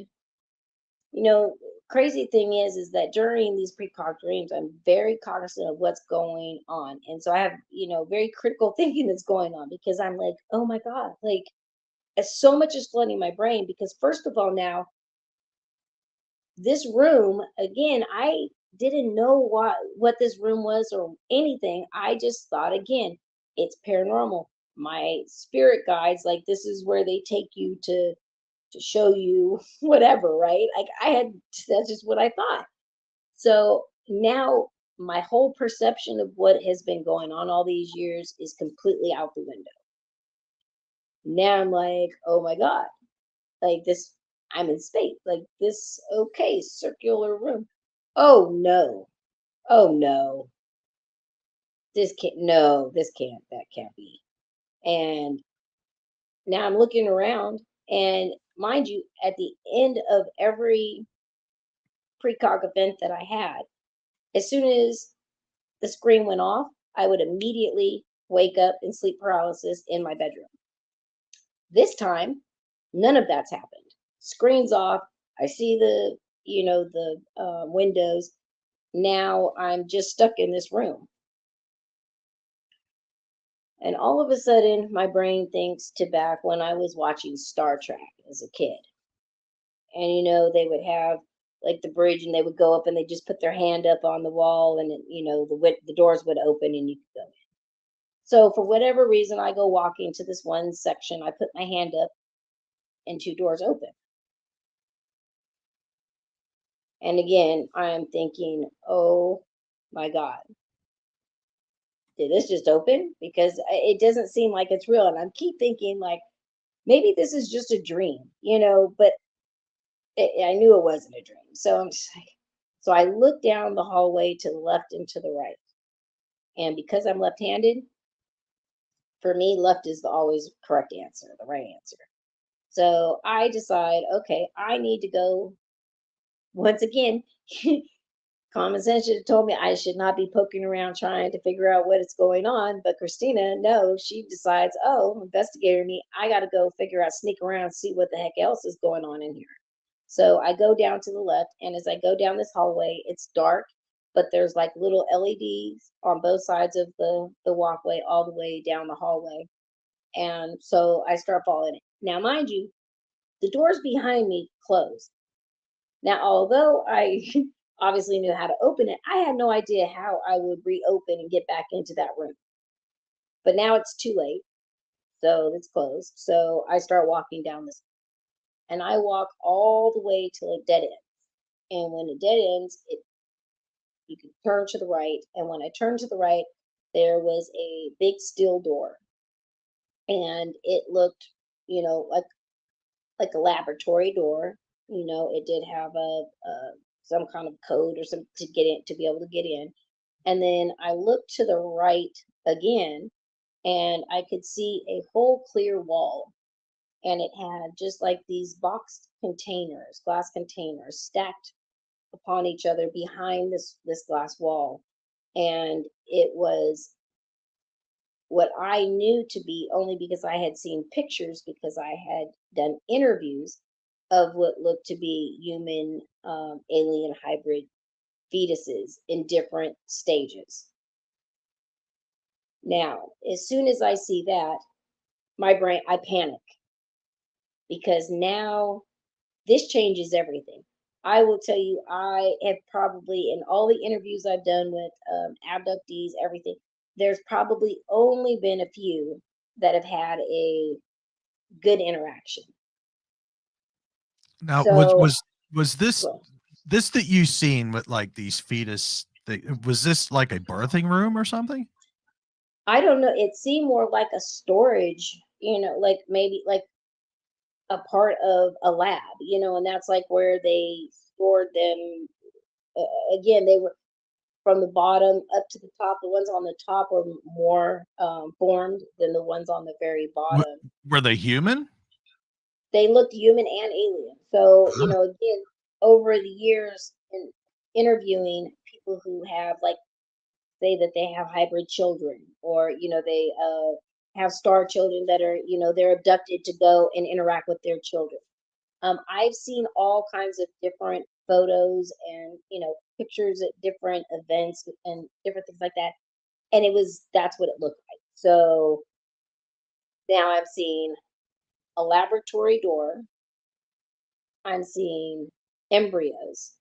you know, crazy thing is that during these precog dreams, I'm very cognizant of what's going on. And so I have, very critical thinking that's going on because I'm like, oh my God, like so much is flooding my brain because first of all, now this room, again, I didn't know what this room was or anything. I just thought again, it's paranormal. My spirit guides, like this is where they take you to show you whatever, right? Like that's just what I thought. So now my whole perception of what has been going on all these years is completely out the window. Now I'm like, oh my God, like this, I'm in space, like this, okay, circular room. Oh no, oh no, this can't, that can't be. And now I'm looking around, and mind you, at the end of every precog event that I had, as soon as the screen went off, I would immediately wake up in sleep paralysis in my bedroom. This time, none of that's happened. Screen's off. I see the windows. Now I'm just stuck in this room. And all of a sudden, my brain thinks to back when I was watching Star Trek as a kid. And they would have like the bridge, and they would go up, and they just put their hand up on the wall, and the doors would open, and you could go in. So for whatever reason, I go walking to this one section. I put my hand up, and two doors open. And again, I'm thinking, oh my God, did this just open? Because it doesn't seem like it's real. And I keep thinking, like, maybe this is just a dream, but I knew it wasn't a dream. So I'm just like, so I look down the hallway to the left and to the right. And because I'm left handed, for me, left is the always correct answer, the right answer. So I decide, okay, I need to go once again. Common sense should have told me I should not be poking around trying to figure out what is going on. But Christina, no, she decides, oh, investigator me, I got to go figure out, sneak around, see what the heck else is going on in here. So I go down to the left, and as I go down this hallway, it's dark, but there's like little LEDs on both sides of the walkway, all the way down the hallway. And so I start following it. Now, mind you, the doors behind me close. Now, although I obviously knew how to open it, I had no idea how I would reopen and get back into that room. But now it's too late, so it's closed. So I start walking down this, and I walk all the way till it dead ends. And when it dead ends, you can turn to the right. And when I turned to the right, there was a big steel door. and it looked, like a laboratory door. It did have a some kind of code or some to get in, to be able to get in. And then I looked to the right again, and I could see a whole clear wall, and it had just like these boxed containers, glass containers stacked upon each other behind this glass wall. And it was what I knew to be, only because I had seen pictures, because I had done interviews of what looked to be human alien hybrid fetuses in different stages. Now, as soon as I see that, I panic, because now this changes everything. I will tell you, I have probably, in all the interviews I've done with abductees, everything, there's probably only been a few that have had a good interaction. Now, So, was this well, this that you seen with like these fetus? Was this like a birthing room or something? I don't know. It seemed more like a storage, like maybe like a part of a lab, and that's like where they stored them. Again, they were from the bottom up to the top. The ones on the top were more formed than the ones on the very W- bottom. were they human? They looked human and alien. So, Huh? again, over the years in interviewing people who have, like, say that they have hybrid children, or, they have star children that are, they're abducted to go and interact with their children. I've seen all kinds of different photos and, pictures at different events and different things like that. And that's what it looked like. So now I'm seeing a laboratory door. I'm seeing embryos.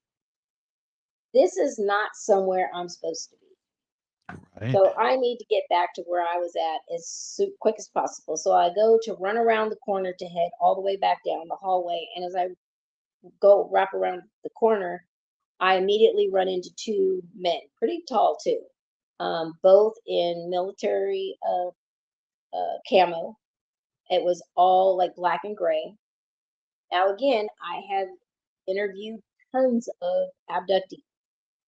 This is not somewhere I'm supposed to be. Right. So I need to get back to where I was at as quick as possible. So I go to run around the corner to head all the way back down the hallway. And as I go wrap around the corner, I immediately run into two men, pretty tall too, both in military camo. It was all like black and gray. Now, again, I have interviewed tons of abductees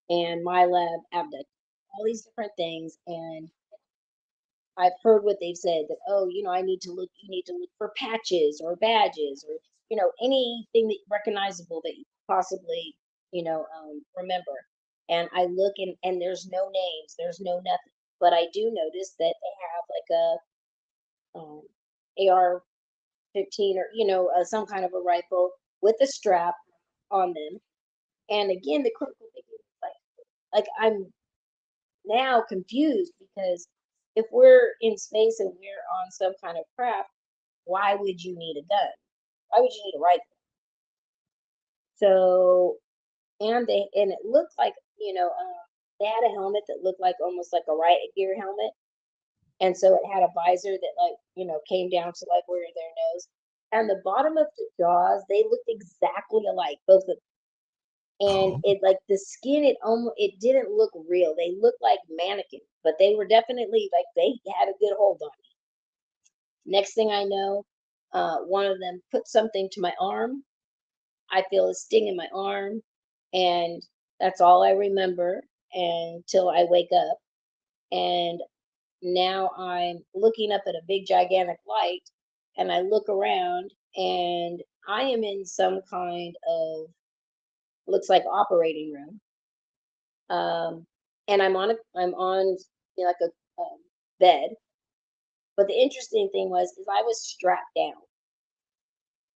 and my lab abductees, all these different things. And I've heard what they've said, that, oh, you need to look for patches or badges, or, anything that recognizable that you possibly, remember. And I look, and there's no names, there's no nothing. But I do notice that they have like a AR-15, or, some kind of a rifle with a strap on them. And again, the critical thing is, like I'm now confused, because if we're in space and we're on some kind of craft, why would you need a gun? Why would you need a rifle? So, and it looked like, they had a helmet that looked like almost like a riot gear helmet, and so it had a visor that, like, came down to like where their nose, and the bottom of the jaws, they looked exactly alike, both of. And Oh, it, like, the skin, it didn't look real. They looked like mannequins, but they were definitely, like, they had a good hold on me. Next thing I know, one of them put something to my arm. I feel a sting in my arm, and that's all I remember until I wake up. And now I'm looking up at a big gigantic light, and I look around, and I am in some kind of, looks like, operating room. um, and I'm on, like a bed. But the interesting thing is I was strapped down.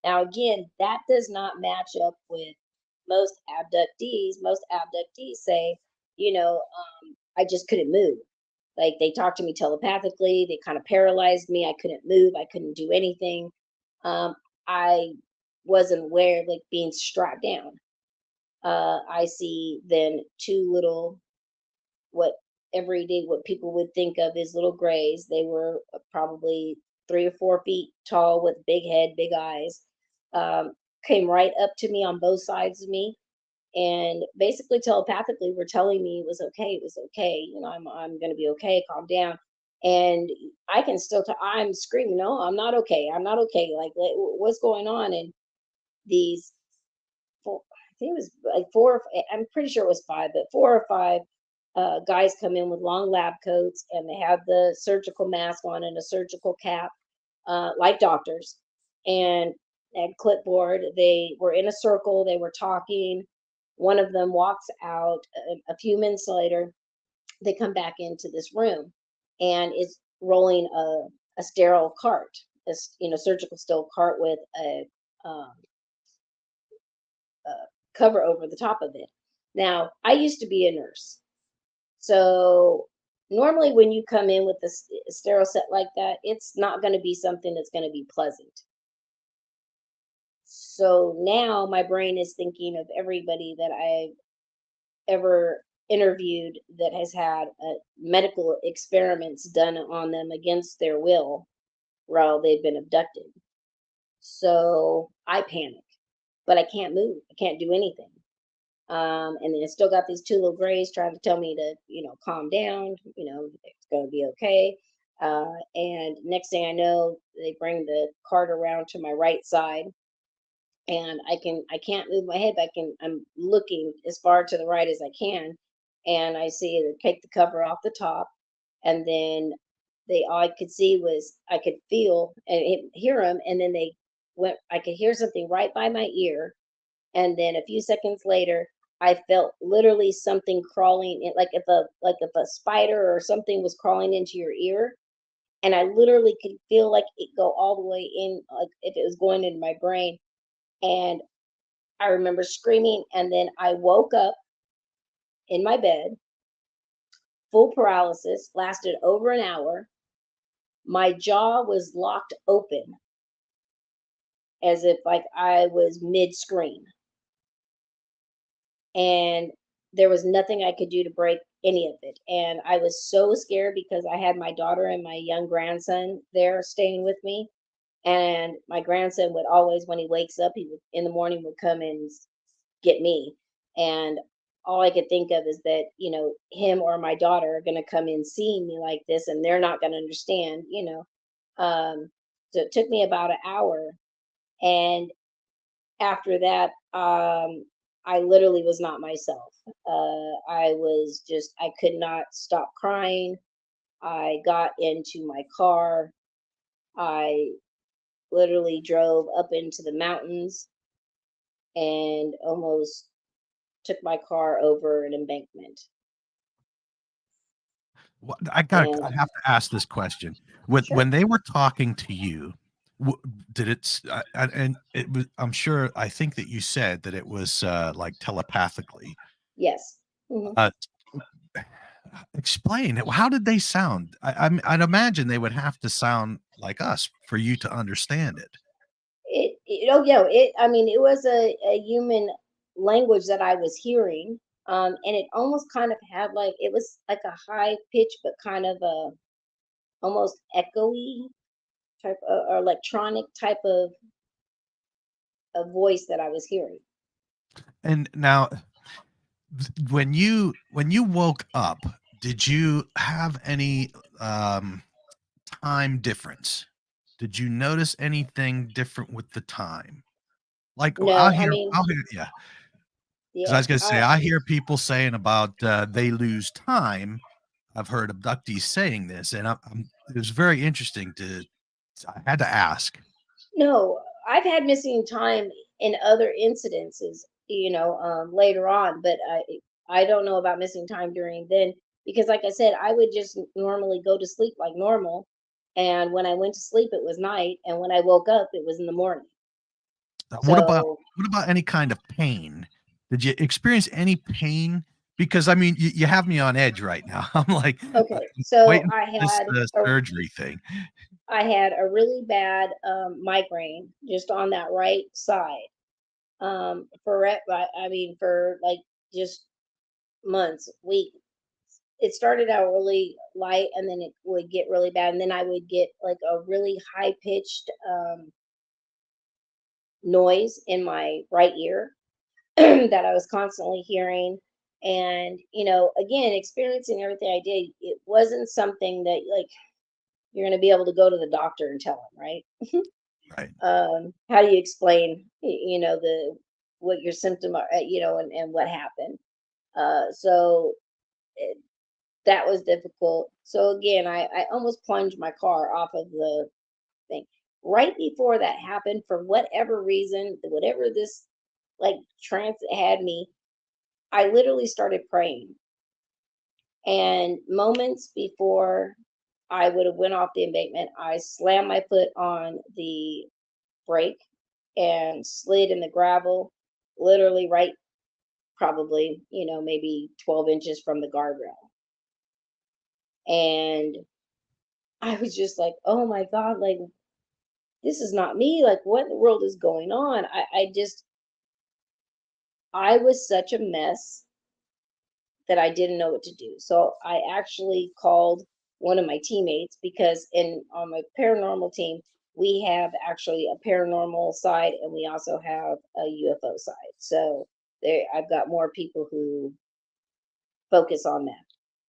Now, again, that does not match up with most abductees. Most abductees say, I just couldn't move. Like, they talked to me telepathically. They kind of paralyzed me. I couldn't move. I couldn't do anything. I wasn't aware of, like, being strapped down. I see then two little, what every day, what people would think of as little grays. They were probably 3 or 4 feet tall with big head, big eyes. Um, Came right up to me on both sides of me, and basically telepathically were telling me it was okay. It was okay. I'm going to be okay. Calm down. And I can still I'm screaming, no, I'm not okay. I'm not okay. Like, what's going on? And these four, I think it was like four, I'm pretty sure it was five, but 4 or 5 guys come in with long lab coats, and they have the surgical mask on and a surgical cap, like doctors, and clipboard. They were in a circle. They were talking. One of them walks out. A few minutes later, they come back into this room, and is rolling a sterile cart, surgical sterile cart with um, a cover over the top of it. Now, I used to be a nurse, so normally when you come in with a sterile set like that, it's not going to be something that's going to be pleasant. So now my brain is thinking of everybody that I've ever interviewed that has had medical experiments done on them against their will while they've been abducted. So I panic, but I can't move. I can't do anything. And then I still got these two little grays trying to tell me to, calm down, it's going to be okay. And next thing I know, they bring the cart around to my right side, and I can't move my head back, and I'm looking as far to the right as I can, and I see they take the cover off the top, and then they all I could see was I could feel and hear them, and then they went. I could hear something right by my ear, and then a few seconds later, I felt literally something crawling in, like if a spider or something was crawling into your ear, and I literally could feel like it go all the way in, like if it was going into my brain. And I remember screaming, and then I woke up in my bed, full paralysis, lasted over an hour. My jaw was locked open as if like I was mid scream. And there was nothing I could do to break any of it. And I was so scared because I had my daughter and my young grandson there staying with me. And my grandson would always, when he wakes up, he would in the morning would come and get me. And all I could think of is that, him or my daughter are going to come in seeing me like this, and they're not going to understand. So it took me about an hour. And after that, I literally was not myself. I could not stop crying. I got into my car. I literally drove up into the mountains and almost took my car over an embankment. I And have to ask this question. When sure, they were talking to you, did it? And it was. I'm sure. I think that you said that it was like telepathically. yes. Mhm. Uh, explain it. How did they sound? I'd imagine they would have to sound like us for you to understand it. Oh yeah, I mean, it was a human language that I was hearing. And it almost kind of had like, it was like a high pitch, but kind of a almost echoey type or electronic type of a voice that I was hearing. And now, when you woke up, did you have any time difference? Did you notice anything different with the time? Like, No, I mean, yeah. Because I yeah, was gonna say, I hear people saying about, they lose time. I've heard abductees saying this, and it was very interesting I had to ask. no, I've had missing time in other incidences, later on, but I don't know about missing time during then, because like I said, I would just normally go to sleep like normal, and when I went to sleep it was night, and when I woke up it was in the morning. What about So, any kind of pain? Did you experience any pain? Because, I mean, you have me on edge right now. I'm like, okay, so waiting for this, surgery thing. I had a really bad migraine just on that right side. I mean, for like just months, weeks. It started out really light, and then it would get really bad, and then I would get like a really high pitched noise in my right ear that I was constantly hearing. And, again, experiencing everything I did, it wasn't something that like you're going to be able to go to the doctor and tell him, right? Right. How do you explain, the what your symptom are, and what happened? So it, that was difficult. So again, I almost plunged my car off of the thing right before that happened. For whatever reason, whatever this like trance had me, I literally started praying. And moments before I would have went off the embankment, I slammed my foot on the brake and slid in the gravel, literally right, probably, maybe 12 inches from the guardrail. And I was just like, oh my God, like, this is not me. Like, what in the world is going on? I was such a mess that I didn't know what to do. So I actually called one of my teammates, because on my paranormal team, we have actually a paranormal side and we also have a UFO side. So there, I've got more people who focus on that.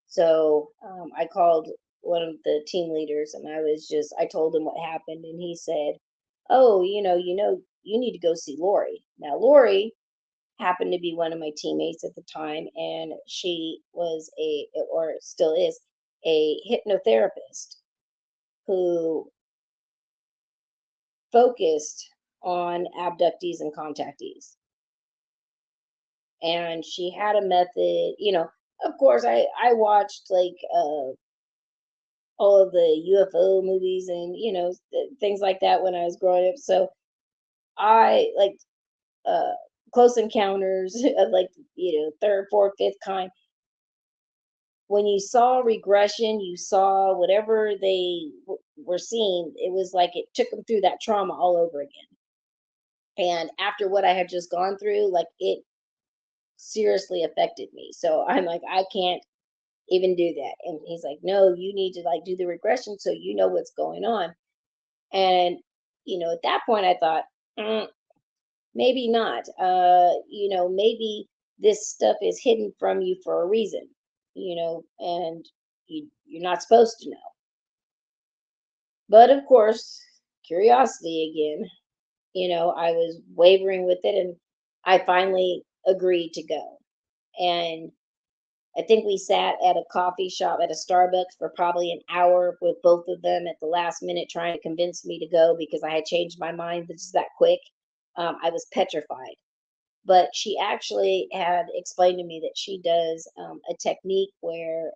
So I called one of the team leaders, and I told him what happened, and he said, "Oh, you need to go see Lori." Now, Lori happened to be one of my teammates at the time, and she was or still is, a hypnotherapist who focused on abductees and contactees. And she had a method, of course, I watched like all of the UFO movies and, things like that when I was growing up. So I like uh close encounters of, like, third, fourth, fifth kind. When you saw regression, you saw whatever they were seeing, it was like it took them through that trauma all over again. And after what I had just gone through, like, it seriously affected me. So I'm like, I can't even do that. And he's like, no, you need to like do the regression so you know what's going on. And, at that point I thought, "Mm, maybe not. Maybe this stuff is hidden from you for a reason, and you're not supposed to know." But of course, curiosity again, I was wavering with it, and I finally agreed to go. And I think we sat at a coffee shop at a Starbucks for probably an hour with both of them at the last minute, trying to convince me to go because I had changed my mind just that quick. I was petrified. But she actually had explained to me that she does a technique where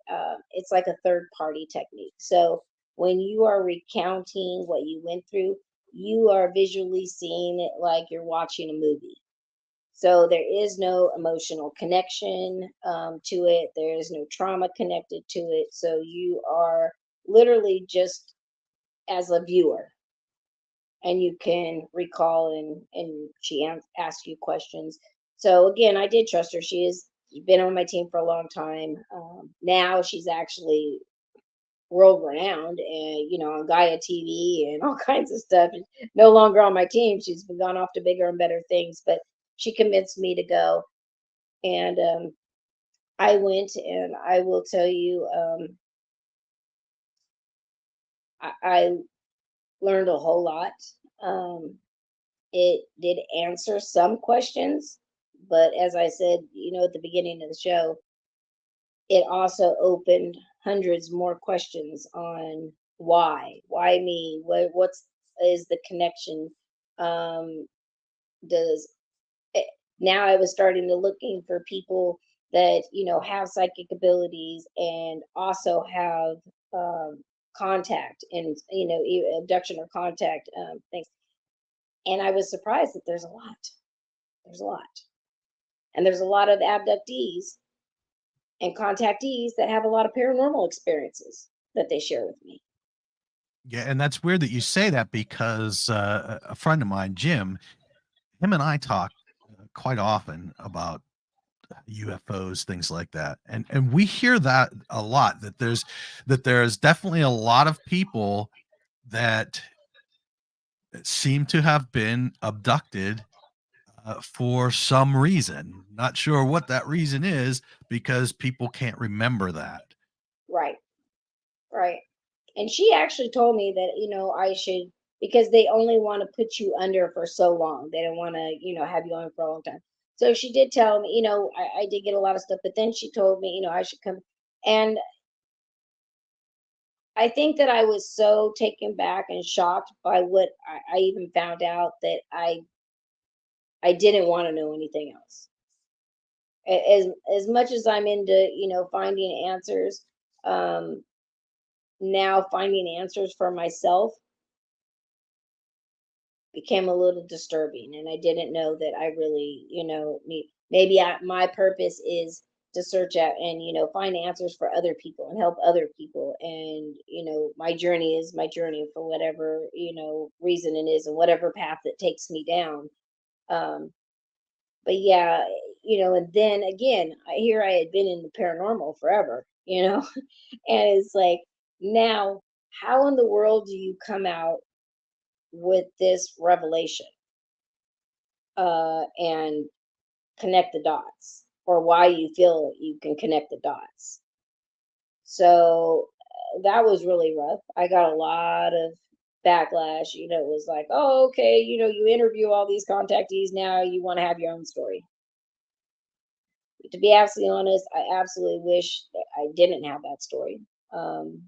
it's like a third party technique. So when you are recounting what you went through, you are visually seeing it like you're watching a movie. So there is no emotional connection to it. There is no trauma connected to it. So you are literally just as a viewer, and you can recall, and she asks you questions. So again, I did trust her. She's been on my team for a long time. Now she's actually world renowned, and on Gaia TV and all kinds of stuff. No longer on my team. She's gone off to bigger and better things, but she convinced me to go. And I went, and I will tell you, I learned a whole lot. Um, it did answer some questions, but as I said, at the beginning of the show, it also opened hundreds more questions on why me, what's is the connection. Um, does eh, Now I was starting to looking for people that have psychic abilities and also have contact, and abduction or contact things. And I was surprised that there's a lot, and there's a lot of abductees and contactees that have a lot of paranormal experiences that they share with me. Yeah, and that's weird that you say that because a friend of mine, Jim, him and I talk quite often about UFOs, things like that, and we hear that a lot. There's definitely a lot of people that seem to have been abducted for some reason. Not sure what that reason is because people can't remember that. Right, right. And she actually told me that, I should, because they only want to put you under for so long. They don't want to, have you on for a long time. So she did tell me, I did get a lot of stuff, but then she told me, I should come. And I think that I was so taken back and shocked by what I even found out that I didn't want to know anything else. As much as I'm into, finding answers, um, now finding answers for myself became a little disturbing, and I didn't know that I really, need, maybe my purpose is to search out and, find answers for other people and help other people. And, my journey is my journey for whatever, reason it is and whatever path it takes me down. Um, but yeah, and then again, here I had been in the paranormal forever, and it's like, now, how in the world do you come out with this revelation, and connect the dots, or why you feel you can connect the dots? So that was really rough. I got a lot of backlash. It was like, oh, okay, you interview all these contactees, now you want to have your own story. To be absolutely honest, I absolutely wish that I didn't have that story. Um,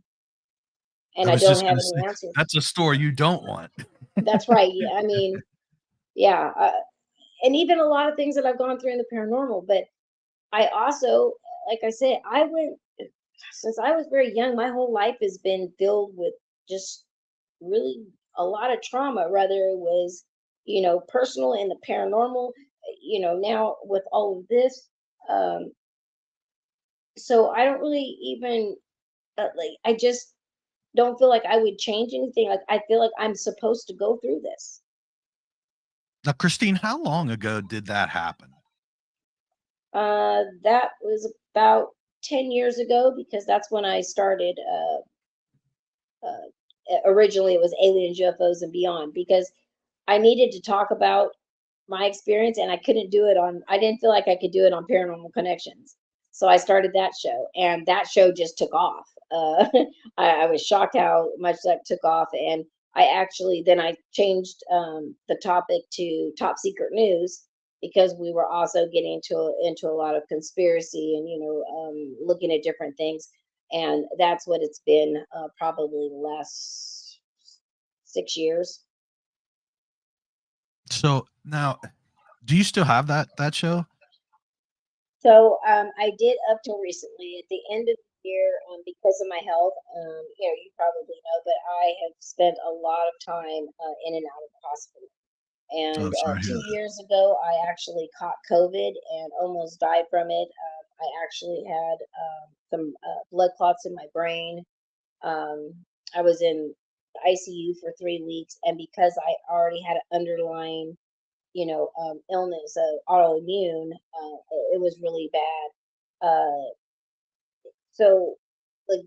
I and I was don't just have going to any say answers. that's a story you don't want. That's right. Yeah, I mean, yeah. And even a lot of things that I've gone through in the paranormal. But I also, like I said, I went, since I was very young, my whole life has been filled with just really a lot of trauma, whether it was, personal in the paranormal, now with all of this. Um, so I don't really even, like, I just don't feel like I would change anything. Like, I feel like I'm supposed to go through this. Now, Christine, how long ago did that happen? That was about 10 years ago, because that's when I started. Originally, it was aliens, UFOs, and beyond, because I needed to talk about my experience, and I couldn't do it on. I didn't feel like I could do it on Paranormal Connections, so I started that show, and that show just took off. I was shocked how much that took off, and I actually then I changed, the topic to top secret news, because we were also getting into a lot of conspiracy and, looking at different things, and that's what it's been, probably the last 6 years. So now, do you still have that show? So, I did up till recently. At the end of the year, because of my health, you probably know, but I have spent a lot of time, in and out of the hospital. Oh, And sorry to hear 2 years ago, I actually caught COVID and almost died from it. I actually had, some, blood clots in my brain. Um, I was in the ICU for 3 weeks, and because I already had an underlying, illness, autoimmune, it was really bad. So, like,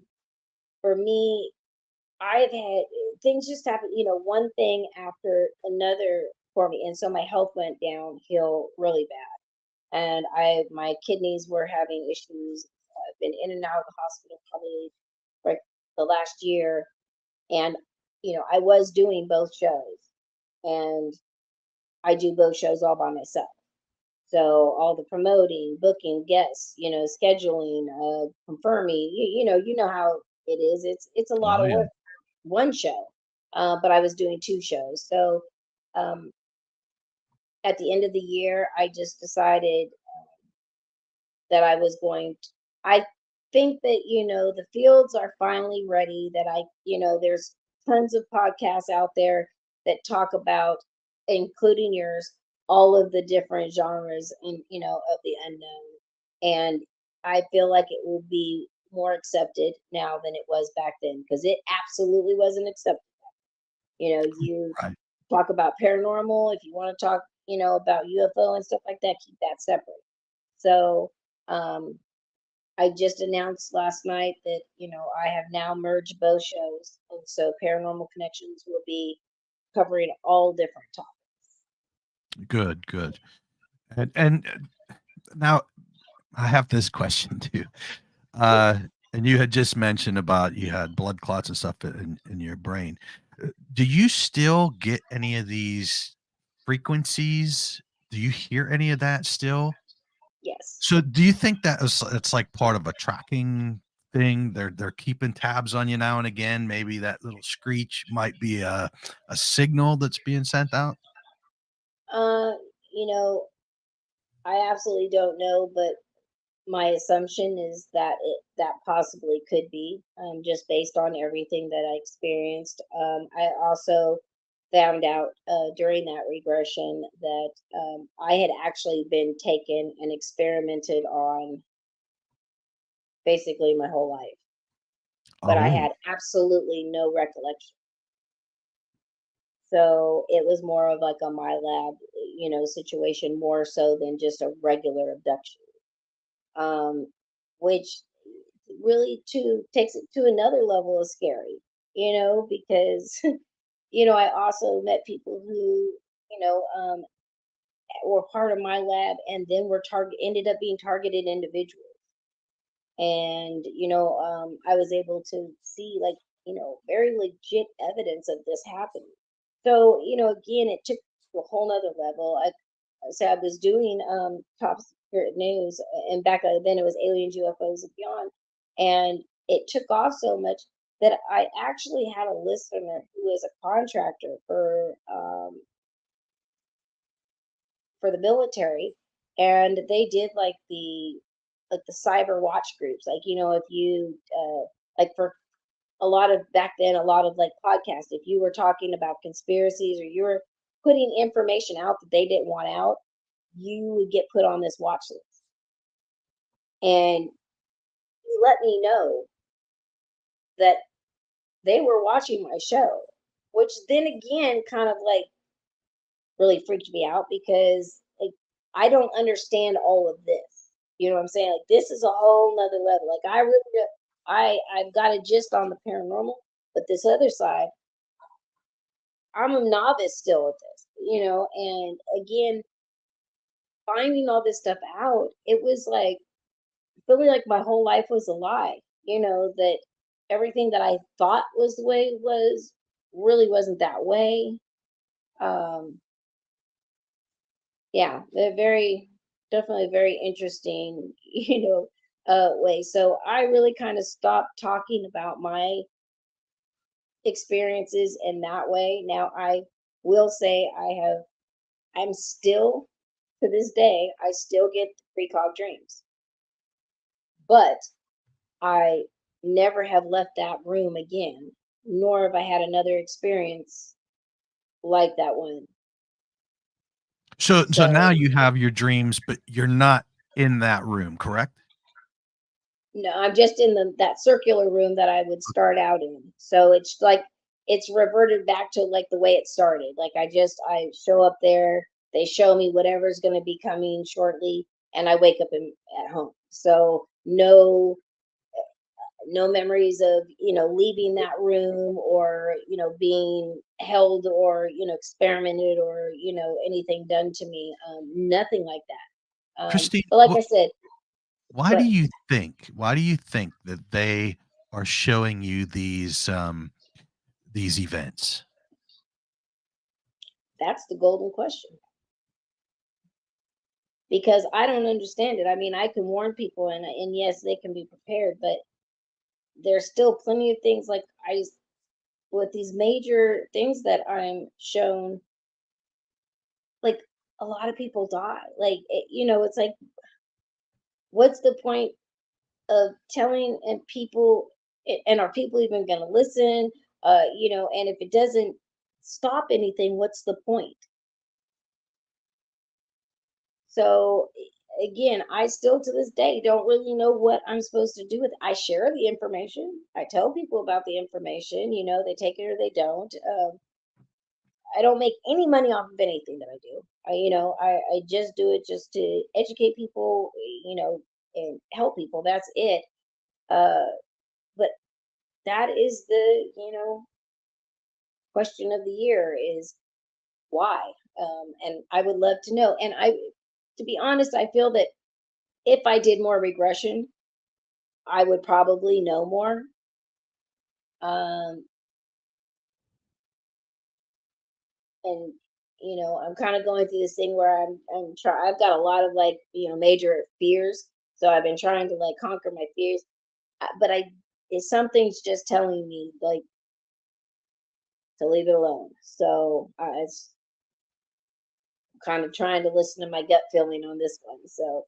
for me, I've had things just happen, one thing after another for me, and so my health went downhill really bad, and my kidneys were having issues. I've been in and out of the hospital probably for the last year, and I was doing both shows, and I do both shows all by myself. So all the promoting, booking guests, scheduling, confirming, you know how it is. It's a lot Oh, of yeah. work, one show, but I was doing two shows. So, um, at the end of the year, I just decided that I was going. I think that, the fields are finally ready. That there's tons of podcasts out there that talk about, including yours, all of the different genres and, of the unknown. And I feel like it will be more accepted now than it was back then, because it absolutely wasn't accepted. You Right. talk about paranormal. If you want to talk, about UFO and stuff like that, keep that separate. So, um, I just announced last night that, I have now merged both shows. And so Paranormal Connections will be covering all different topics. Good, good. And now I have this question too. And you had just mentioned about you had blood clots and stuff in your brain. Do you still get any of these frequencies? Do you hear any of that still? Yes. So do you think that it's like part of a tracking thing? They're keeping tabs on you now and again. Maybe that little screech might be a signal that's being sent out. Uh, you know, I absolutely don't know, but my assumption is that that possibly could be, just based on everything that I experienced. I also found out during that regression that I had actually been taken and experimented on basically my whole life, but I Oh, had absolutely no recollection. So it was more of like a my lab, situation more so than just a regular abduction. Um, which really too takes it to another level of scary, because I also met people who, were part of my lab and then were ended up being targeted individuals. And I was able to see, like, very legit evidence of this happening. So again, it took to a whole nother level. I was doing top secret news, and back then it was aliens, UFOs, and beyond, and it took off so much that I actually had a listener who was a contractor for the military, and they did like the cyber watch groups, like if you like for a lot of back then, a lot of like podcasts, if you were talking about conspiracies or you were putting information out that they didn't want out, you would get put on this watch list. And he let me know that they were watching my show, which then again kind of like really freaked me out because like I don't understand all of this. You know what I'm saying? Like this is a whole nother level. Like I really I've got a gist on the paranormal, but this other side, I'm a novice still at this, and again, finding all this stuff out, it was like feeling like my whole life was a lie, that everything that I thought was the way it was really wasn't that way. Um, yeah, they're very, definitely very interesting, way. So I really kind of stopped talking about my experiences in that way. Now I will say I'm still, to this day, I still get precog dreams, but I never have left that room again, nor have I had another experience like that one. so now So you have your dreams, but you're not in that room, correct? no, I'm just in that circular room that I would start out in. So it's like it's reverted back to like the way it started. Like I show up there, they show me whatever's going to be coming shortly, and I wake up at home. So no memories of leaving that room or being held or experimented or anything done to me, nothing like that, Christine, but like I said, why do but you think that they are showing you these events? that's the golden question, because I don't understand it. I mean, I can warn people, and yes, they can be prepared, but there's still plenty of things like with these major things that I'm shown, like a lot of people die. Like it's like, what's the point of telling and people, and are people even going to listen? And if it doesn't stop anything, what's the point? So again, I still to this day don't really know what I'm supposed to do with it. I share the information. I tell people about the information. They take it or they don't. I don't make any money off of anything that I do. I just do it just to educate people, and help people. That's it. Uh, but that is the question of the year is why. And I would love to know. And to be honest, I feel that if I did more regression, I would probably know more. Um, and I'm kind of going through this thing where I'm trying. I've got a lot of like major fears, so I've been trying to like conquer my fears. But something's just telling me like to leave it alone. So it's kind of trying to listen to my gut feeling on this one. So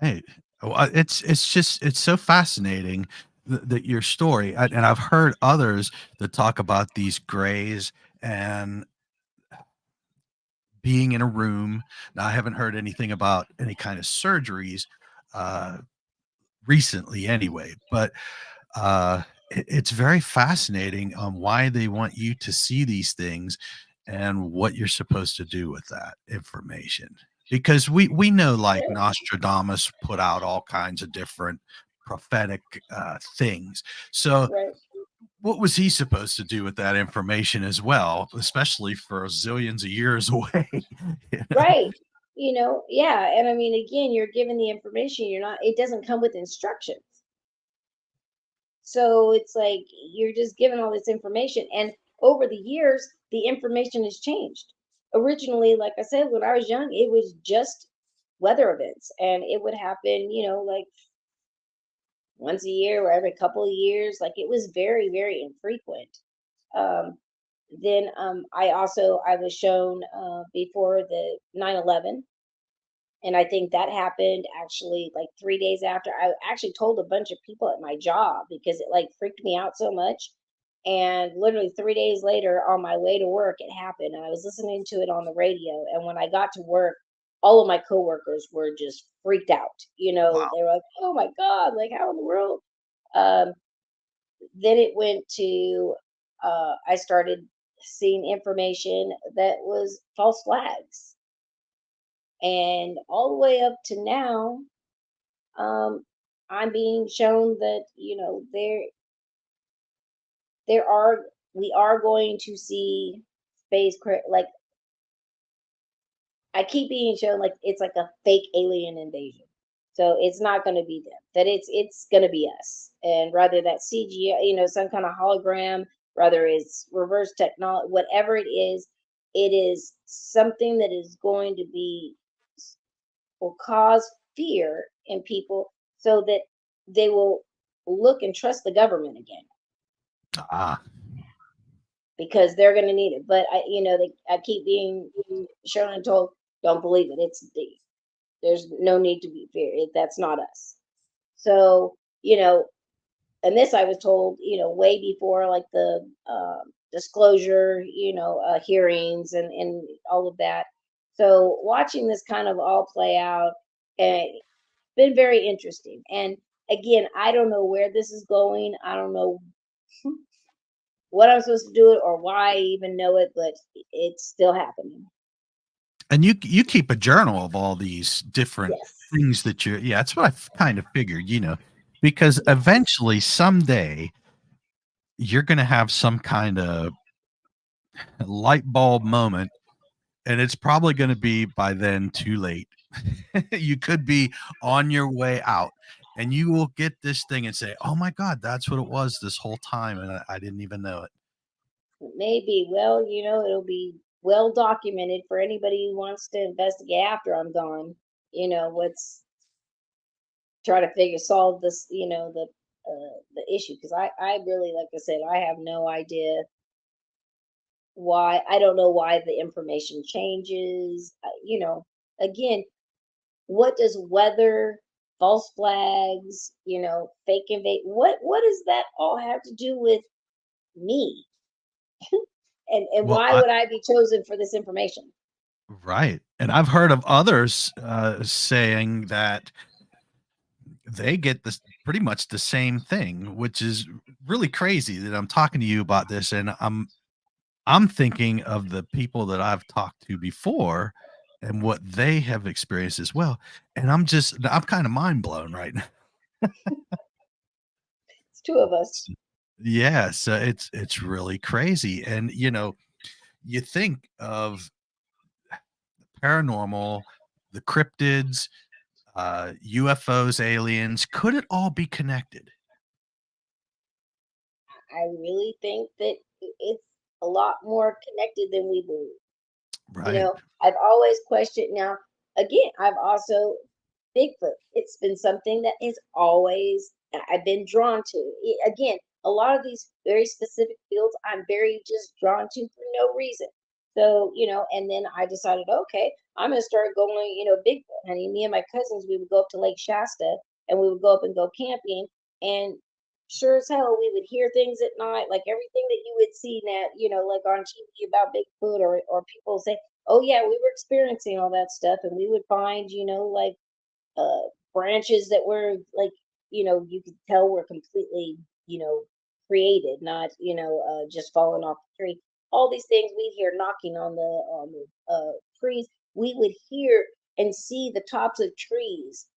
Right. Well, it's so fascinating that your story, and I've heard others that talk about these grays and being in a room. Now, I haven't heard anything about any kind of surgeries uh, recently, anyway. But it's very fascinating on why they want you to see these things and what you're supposed to do with that information. Because we know, like right, Nostradamus put out all kinds of different prophetic things. So right, what was he supposed to do with that information as well, especially for zillions of years away? you know? right. Yeah. And I mean, again, you're given the information. You're not. It doesn't come with instructions. So it's like you're just given all this information. And over the years, the information has changed. Originally, like I said, when I was young, it was just weather events. And it would happen, like once a year or every couple of years. Like it was very, very infrequent. Um, then I was shown before the 9/11, and I think that happened actually like 3 days after. I actually told a bunch of people at my job because it like freaked me out so much. And literally 3 days later, on my way to work, it happened. And I was listening to it on the radio. And when I got to work, all of my coworkers were just freaked out. Wow. They were like, "Oh my God, like how in the world?" Um, then it went to, I started seeing information that was false flags. And all the way up to now, um, I'm being shown that there are we are going to see like I keep being shown like it's like a fake alien invasion. So it's not going to be them. That it's going to be us. And rather that CGI, some kind of hologram, rather it's reverse technology, whatever it is something that is going to be will cause fear in people so that they will look and trust the government again Ah, because they're going to need it. But I keep being shown and told, don't believe it. There's no need to be fear. That's not us. So and this I was told, way before like the disclosure, hearings and all of that. So watching this kind of all play out, and been very interesting. And again, I don't know where this is going. I don't know what I'm supposed to do it or why I even know it, but it's still happening. and you keep a journal of all these different Yes. things that you yeah, that's what I kind of figured, because Yes. eventually someday you're going to have some kind of light bulb moment, and it's probably going to be by then too late. You could be on your way out, and you will get this thing and say, "Oh my God, that's what it was this whole time, and I didn't even know it." Maybe. Well, it'll be well documented for anybody who wants to investigate after I'm gone. What's try to figure solve this, the issue because I really like I said I have no idea why. I don't know why the information changes. Again, what does weather, false flags, fake invade? What does that all have to do with me? And Well, why would I be chosen for this information? right, and I've heard of others saying that they get this pretty much the same thing, which is really crazy that I'm talking to you about this, and I'm thinking of the people that I've talked to before and what they have experienced as well, and I'm kind of mind blown right now. It's two of us. Yeah, so it's really crazy, and you think of paranormal the cryptids, UFOs, aliens, could it all be connected? I really think that it's a lot more connected than we believe. Right. I've always questioned. Now, again, I've also Bigfoot. It's been something that is always I've been drawn to. Again, a lot of these very specific fields, I'm very just drawn to for no reason. So, and then I decided, okay, I'm gonna start going, Bigfoot hunting. Me and my cousins, we would go up to Lake Shasta and we would go up and go camping. And sure as hell, we would hear things at night, like everything that you would see now, like on TV about Bigfoot, or people say, oh yeah, we were experiencing all that stuff, and we would find, like uh branches that were like, you could tell were completely, created, not, just falling off the tree. All these things we'd hear knocking on the trees. We would hear and see the tops of trees,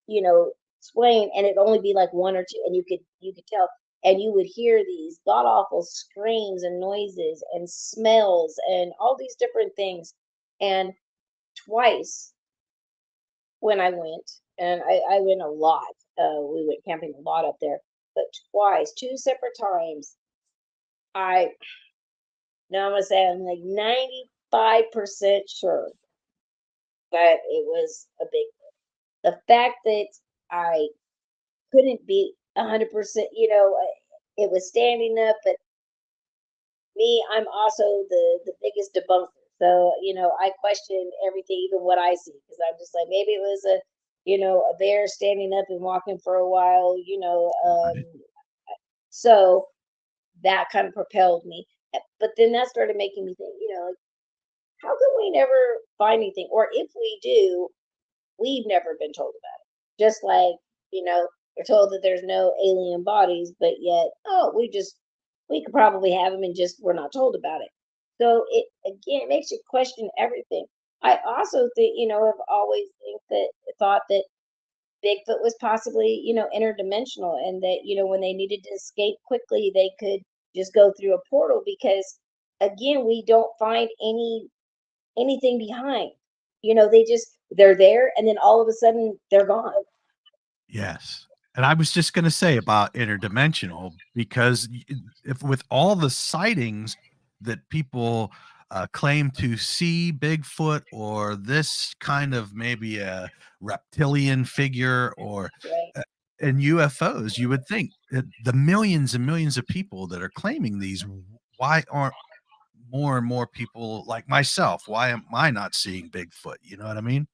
you know, swaying, and it'd only be like one or two, and you could tell, and you would hear these god awful screams and noises and smells and all these different things. And twice when I went, and I went a lot, we went camping a lot up there, but twice, two separate times, I now I'm gonna say I'm like 95% sure that it was a big. The fact that I couldn't be 100%, it was standing up, but me, I'm also the biggest debunker. So, I question everything, even what I see, because I'm just like, maybe it was a bear standing up and walking for a while, Right. so that kind of propelled me. But then that started making me think, like, how come we never find anything? Or if we do, we've never been told about it. Just like, we're told that there's no alien bodies, but yet, oh, we could probably have them and just we're not told about it. So it again makes you question everything. I also think, I've always thought that Bigfoot was possibly, interdimensional, and that, when they needed to escape quickly, they could just go through a portal because again, we don't find anything behind. They're there and then all of a sudden they're gone. Yes. And I was just going to say about interdimensional because if with all the sightings that people claim to see Bigfoot or this kind of maybe a reptilian figure or Right, uh, and UFOs, you would think that the millions and millions of people that are claiming these, why aren't more and more people like myself? Why am I not seeing Bigfoot? You know what I mean?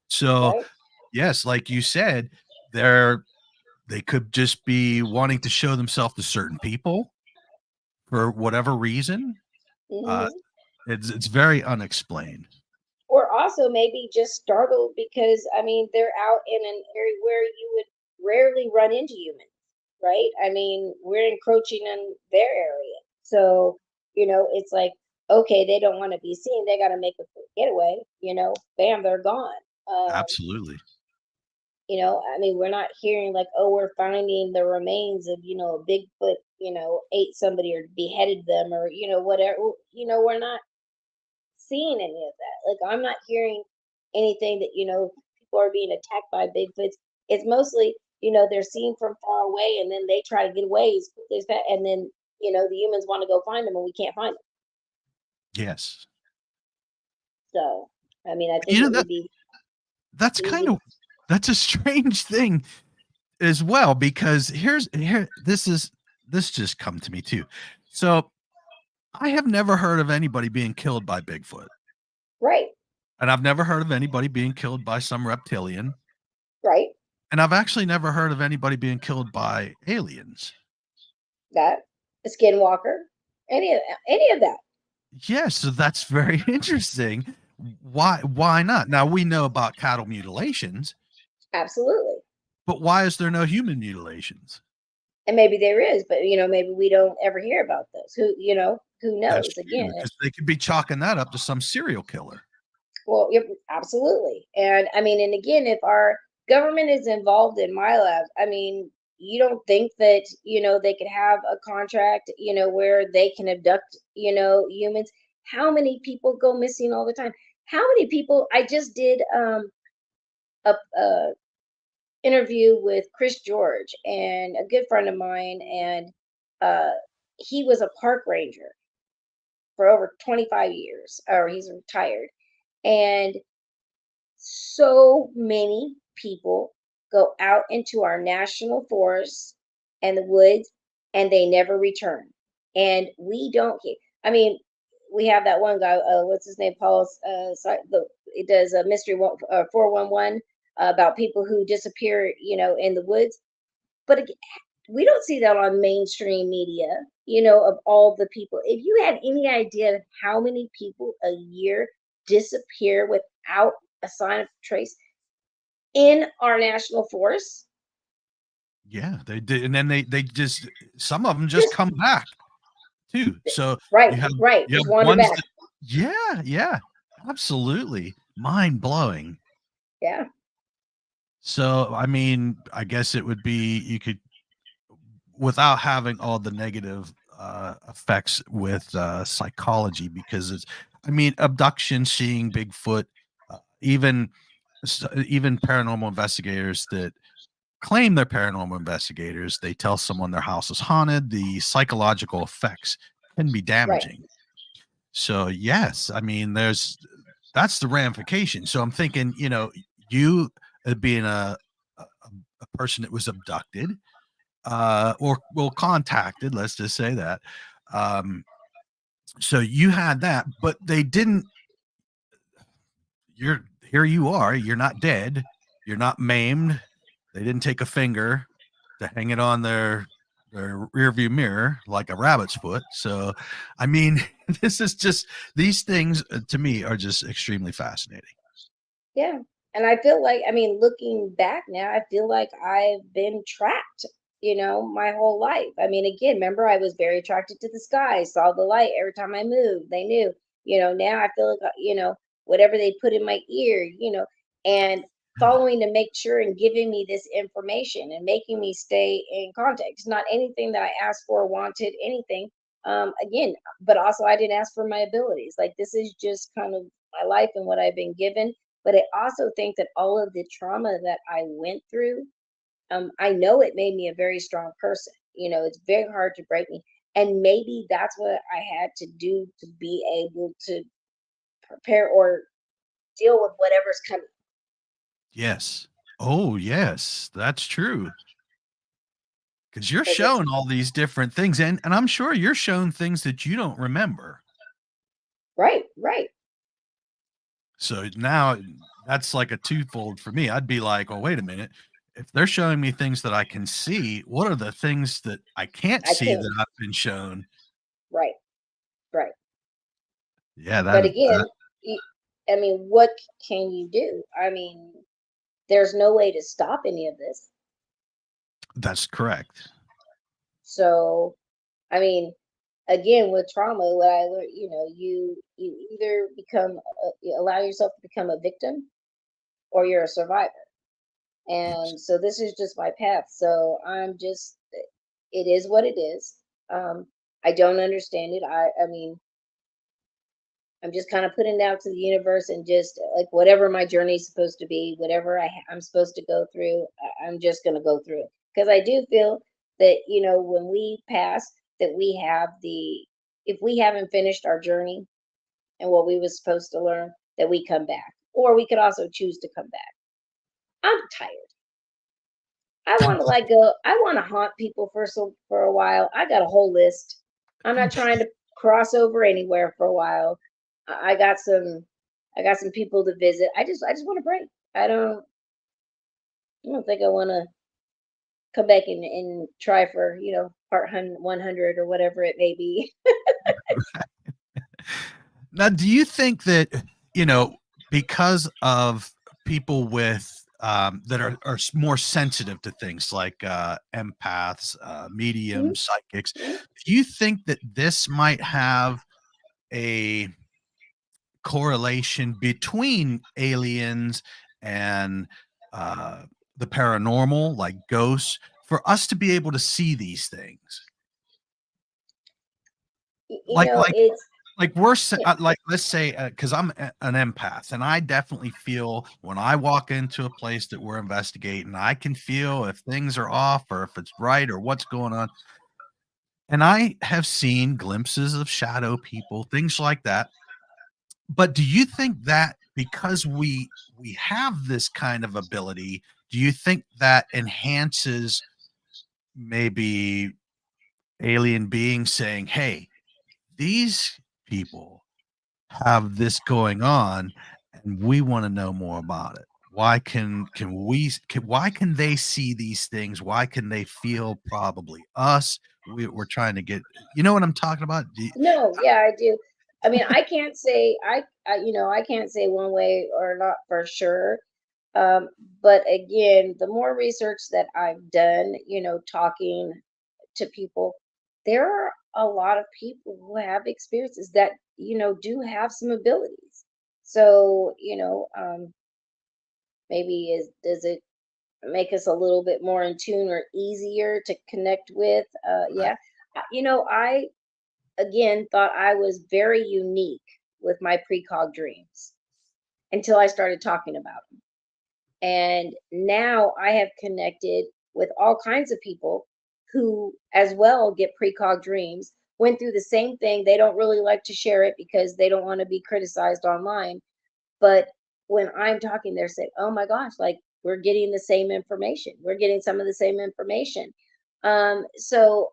So, right. yes, like you said, they're they could just be wanting to show themselves to certain people for whatever reason. Uh, Hmm. it's very unexplained. Or also maybe just startled because I mean they're out in an area where you would rarely run into humans, right? I mean, we're encroaching in their area. So, it's like, okay, they don't want to be seen. They got to make a quick getaway, bam, they're gone. Um, Absolutely. I mean, we're not hearing like, oh, we're finding the remains of, a Bigfoot, ate somebody or beheaded them or, whatever. We're not seeing any of that. Like, I'm not hearing anything that, people are being attacked by Bigfoots. It's mostly, they're seen from far away and then they try to get away as quickly as that. And then, the humans want to go find them and we can't find them. Yes. So, I mean, I think You know it that would be that's kind easy. of that's a strange thing as well because here this just come to me too. So I have never heard of anybody being killed by Bigfoot, Right, and I've never heard of anybody being killed by some reptilian, right. and I've actually never heard of anybody being killed by aliens. That, a skinwalker, any of that. Yes, so that's very interesting. Why not? Now we know about cattle mutilations, Absolutely. but why is there no human mutilations? And maybe there is, but maybe we don't ever hear about those. Who That's knows? true Again, because they could be chalking that up to some serial killer. well, yep, absolutely. And I mean, and again, if our government is involved in my lab, I mean, you don't think that, they could have a contract, where they can abduct, humans? How many people go missing all the time? How many people? I just did a interview with Chris George, and a good friend of mine, and uh, he was a park ranger for over 25 years, or he's retired. And so many people go out into our national forests and the woods, and they never return. And we don't get, I mean, we have that one guy, what's his name? Paul, it does a mystery 411 about people who disappear, in the woods. But we don't see that on mainstream media, of all the people. If you had any idea of how many people a year disappear without a sign of trace in our national forests, Yeah, they did, and then they just, some of them just just come back too. So right, you have right, you have just wander ones back. that, yeah, yeah, absolutely, mind blowing. Yeah, So I mean, I guess it would be, you could, without having all the negative effects with psychology, because it's, I mean, abduction, seeing Bigfoot, even even paranormal investigators that claim they're paranormal investigators, they tell someone their house is haunted, the psychological effects can be right, damaging. So yes, I mean, that's the ramification. So I'm thinking, you, being a person that was abducted, or well, contacted, let's just say that. Um, so you had that, but they didn't. You're here. You are. You're not dead. You're not maimed. They didn't take a finger to hang it on their rear view mirror like a rabbit's foot. So, I mean, this is just, these things to me are just extremely fascinating. yeah. And I feel like, I mean, looking back now, I feel like I've been trapped, my whole life. I mean, again, remember, I was very attracted to the sky, saw the light every time I moved. They knew, now I feel like, whatever they put in my ear, and following to make sure and giving me this information and making me stay in contact. It's not anything that I asked for, wanted, anything. Again, but also I didn't ask for my abilities. Like, this is just kind of my life and what I've been given. But I also think that all of the trauma that I went through, I know it made me a very strong person. It's very hard to break me. And maybe that's what I had to do to be able to prepare or deal with whatever's coming. Yes. Oh, yes, that's true. Because you're Because it's shown all these different things, and I'm sure you're shown things that you don't remember. right, right. So now that's like a twofold for me. I'd be like, well, wait a minute. If they're showing me things that I can see, what are the things that I can't I see can't. that I've been shown? Right, right. Yeah, But that again, I mean, what can you do? I mean, there's no way to stop any of this. that's correct. So, I mean, again, with trauma, what I learned, you either you allow yourself to become a victim, or you're a survivor. Yes. And so this is just my path. So I'm just, it is what it is. I don't understand it. I mean, I'm just kind of putting it out to the universe, and just like whatever my journey is supposed to be, whatever I'm supposed to go through, I'm just going to go through it. Because I do feel that, when we pass, that we have if we haven't finished our journey and what we was supposed to learn, that we come back. Or we could also choose to come back. I'm tired. I want to let go. I want to haunt people for a while. I got a whole list. I'm not trying to cross over anywhere for a while. I got some people to visit. I just want to break. I don't think I want to come back and try for, part 100 or whatever it may be. Now, do you think that, because of people with that are more sensitive to things like empaths, Mhm, mediums, psychics, mhm. do you think that this might have a correlation between aliens and uh, the paranormal, like ghosts, for us to be able to see these things? Y- you Like, know, like, it's. like like let's say because I'm an empath, and I definitely feel when I walk into a place that we're investigating, I can feel if things are off or if it's right or what's going on. And I have seen glimpses of shadow people, things like that. But do you think that because we have this kind of ability, do you think that enhances maybe alien beings saying, "Hey, these people have this going on, and we wanna know more about it. Why why can they see these things? Why can they feel probably us? We're trying to get" you know what I'm talking about? Do you No, yeah, I do. I mean, I can't say I can't say one way or not for sure. Um, but again, the more research that I've done, talking to people, there are a lot of people who have experiences that, do have some abilities. So, maybe does it make us a little bit more in tune or easier to connect with? right, Yeah. I again thought I was very unique with my precog dreams until I started talking about them. And now I have connected with all kinds of people who, as well, get precog dreams, went through the same thing. They don't really like to share it because they don't want to be criticized online. But when I'm talking, they're saying, oh my gosh, like we're getting the same information. We're getting some of the same information. So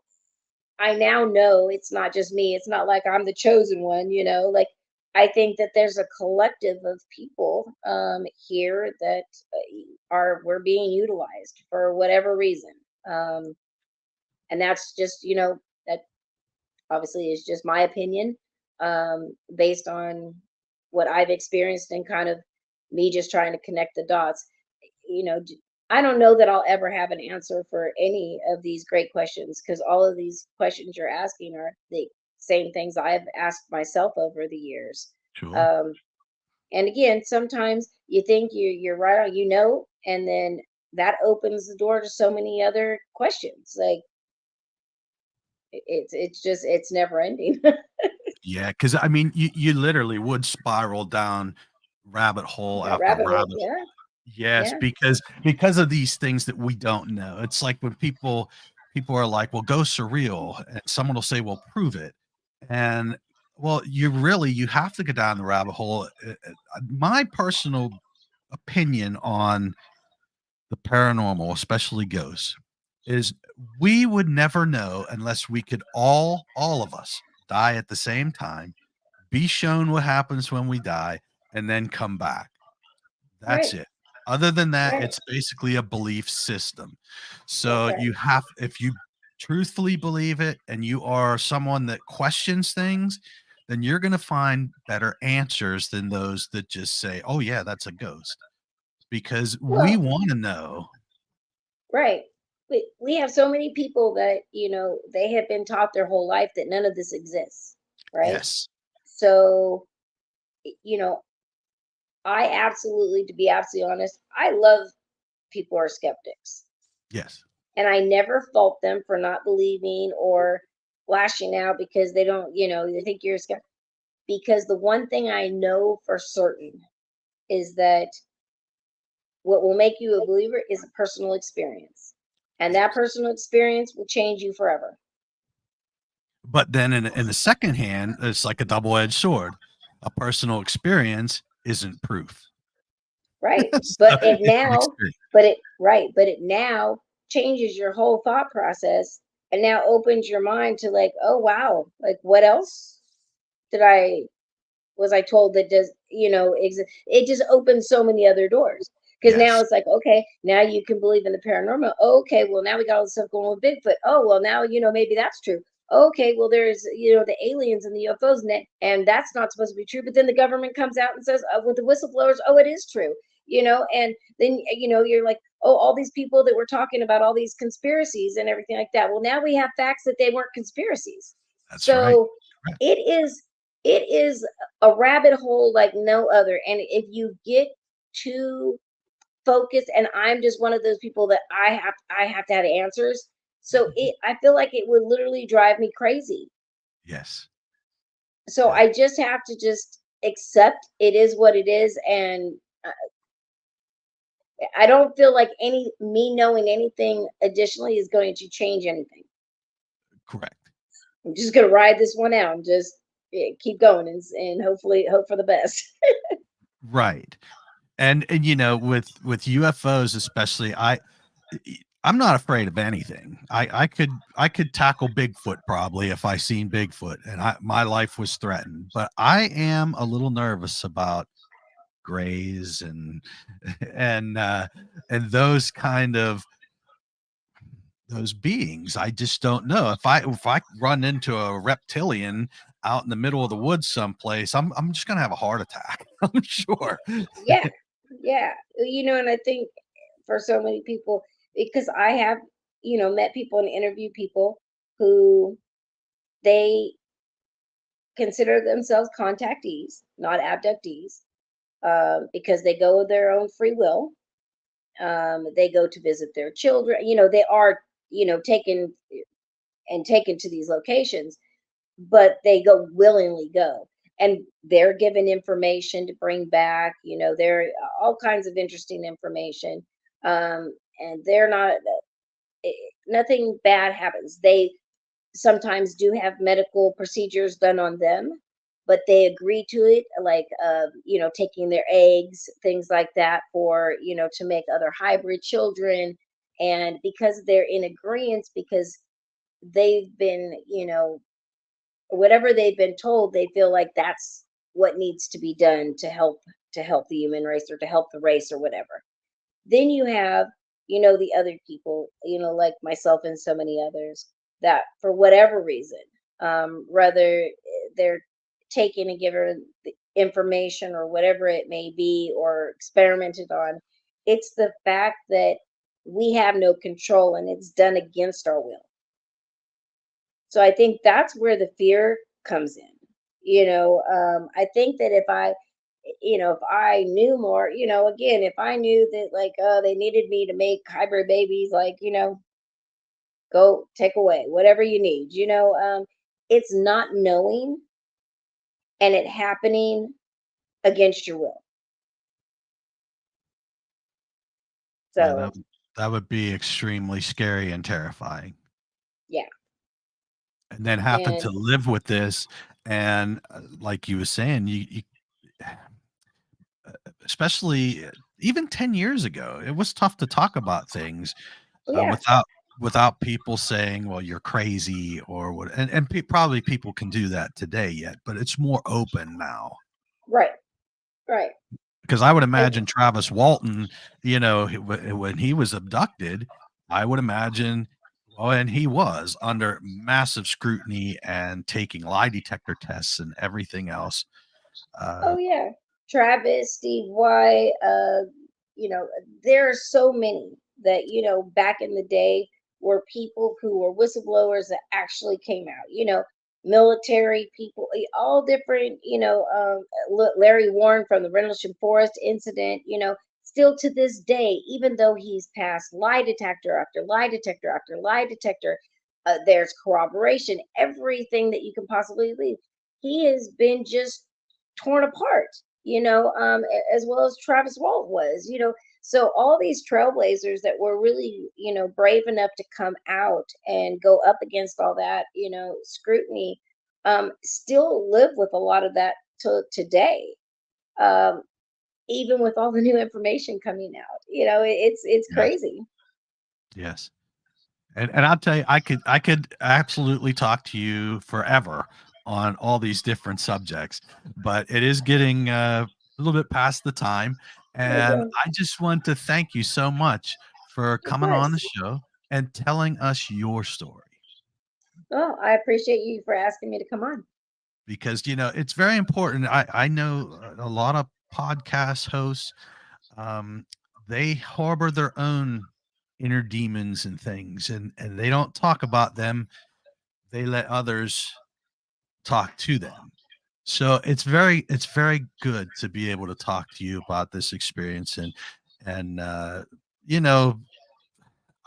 I now know it's not just me. It's not like I'm the chosen one. Like I think that there's a collective of people here that we're being utilized for whatever reason. Um, and that's just, that obviously is just my opinion, based on what I've experienced and kind of me just trying to connect the dots. I don't know that I'll ever have an answer for any of these great questions because all of these questions you're asking are the same things I've asked myself over the years. sure. Um, and again, sometimes you think you're right on, and then that opens the door to so many other questions. Like it's never ending. Yeah, because I mean, you literally would spiral down rabbit hole That after rabbit hole, rabbit hole. yeah, Yes, yeah, because of these things that we don't know. It's like when people are like, "Well, ghosts are real," and someone will say, "Well, prove it." And well, you have to go down the rabbit hole. My personal opinion on the paranormal, especially ghosts, is we would never know unless we could all of us die at the same time, be shown what happens when we die, and then come back. That's right, it. Other than that, right, it's basically a belief system. that's So right. if you truthfully believe it and you are someone that questions things, then you're going to find better answers than those that just say, "Oh yeah, that's a ghost." Because we Well, want to know. right. We have so many people that, they have been taught their whole life that none of this exists, right? Yes. So, you know, I absolutely, to be absolutely honest, I love people who are skeptics. Yes. And I never fault them for not believing or lashing out because they don't, they think you're a skeptic. Because the one thing I know for certain is that what will make you a believer is a personal experience. And that Yes. personal experience will change you forever. But then in the second hand, it's like a double-edged sword. A personal experience isn't proof. Right. So it's an experience. But it now changes your whole thought process and now opens your mind to like, oh wow, like what else did I was I told that does, it just opens so many other doors. Because now Yes. it's like, okay, now you can believe in the paranormal. Okay, well, now we got all this stuff going with Bigfoot. Oh, well, now, maybe that's true. Okay, well, there's, the aliens and the UFOs, and that's not supposed to be true. But then the government comes out and says, with the whistleblowers, oh, it is true, and then, you're like, oh, all these people that were talking about all these conspiracies and everything like that. Well, now we have facts that they weren't conspiracies. That's right. So Correct. it is, it is a rabbit hole like no other. And if you get too focused, and I'm just one of those people that I have to have answers. So I feel like it would literally drive me crazy. Yes. So Yeah. I just have to just accept it is what it is, and I don't feel like any me knowing anything additionally is going to change anything. Correct. I'm just gonna ride this one out and just keep going, and hopefully hope for the best. Right. And with UFOs especially, I'm not afraid of anything. I could tackle Bigfoot probably if I seen Bigfoot and my life was threatened. But I am a little nervous about grays and and those beings. I just don't know. If I run into a reptilian out in the middle of the woods someplace, I'm just gonna have a heart attack. I'm sure. Yeah, yeah. And I think for so many people, because I have, met people and interviewed people who they consider themselves contactees, not abductees, because they go of their own free will. They go to visit their children. They are, taken and taken to these locations, but they go willingly go. And they're given information to bring back. There are all kinds of interesting information. And they're not, nothing bad happens. They sometimes do have medical procedures done on them, but they agree to it, like taking their eggs, things like that, for to make other hybrid children. And because they're in agreement, because they've been, whatever they've been told, they feel like that's what needs to be done to help the human race, or to help the race, or whatever. Then you have, the other people, like myself and so many others, that for whatever reason, whether they're taken and given the information or whatever it may be, or experimented on, it's the fact that we have no control and it's done against our will. So I think that's where the fear comes in. I think that if I knew more, again, if I knew that, like, they needed me to make hybrid babies, like, go take away whatever you need, it's not knowing and it happening against your will. Yeah, So, that would be extremely scary and terrifying. yeah. And then having to And live with this, and like you were saying, you especially even 10 years ago, it was tough to talk about things yeah, without people saying, well, you're crazy or what. And probably people can do that today yet, but it's more open now. right, right. Because I would And imagine Travis Walton, when he was abducted, I would imagine, well, and he was under massive scrutiny and taking lie detector tests and everything else. oh Uh, yeah, Travis, Steve White, you know, there are so many that, back in the day, were people who were whistleblowers that actually came out, military people, all different, Larry Warren from the Rendlesham Forest incident, still to this day, even though he's passed lie detector after lie detector after lie detector, there's corroboration, everything that you can possibly believe. He has been just torn apart, as well as Travis Walt was, So all these trailblazers that were really, brave enough to come out and go up against all that, scrutiny, still live with a lot of that to today. Um, Even with all the new information coming out, it's yes, crazy. yes. And I'll tell you, I could absolutely talk to you forever on all these different subjects, but it is getting a little bit past the time, and Okay, I just want to thank you so much for of coming on the course. show and telling us your story. Well, I appreciate you for asking me to come on. Because it's very important. I know a lot of podcast hosts, um, they harbor their own inner demons and things, and they don't talk about them. They let others talk to them. So it's very good to be able to talk to you about this experience, and you know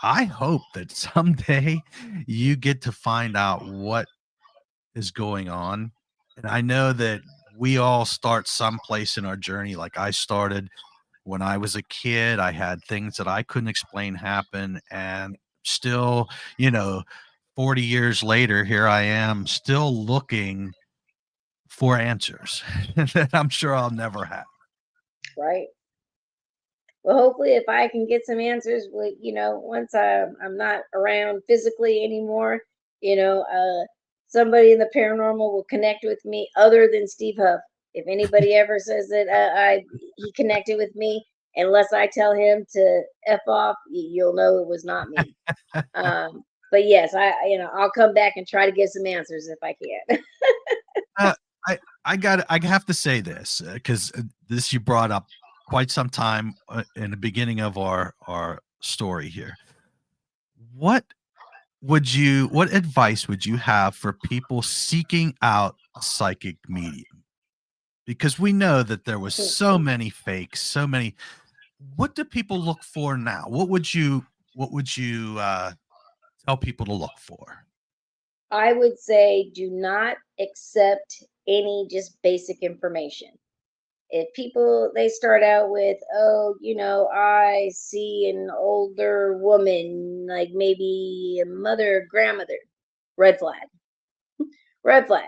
I hope that someday you get to find out what is going on, And I know that we all start someplace in our journey. Like I started when I was a kid, I had things that I couldn't explain happen. And still, you know, 40 years later, here I am still looking for answers that I'm sure I'll never have. Right. Well, hopefully, if I can get some answers, with once I'm not around physically anymore, somebody in the paranormal will connect with me, other than Steve Huff. If anybody ever says that he connected with me, unless I tell him to f off, you'll know it was not me. But yes, I'll come back and try to get some answers if I can. Uh, I have to say this because this you brought up quite some time in the beginning of our story here. What what advice would you have for people seeking out a psychic medium? Because we know that there was so many fakes, so many. What do people look for now? What would you tell people to look for? I would say do not accept any just basic information. If people they start out with, oh, I see an older woman, like maybe a mother, grandmother, red flag, red flag.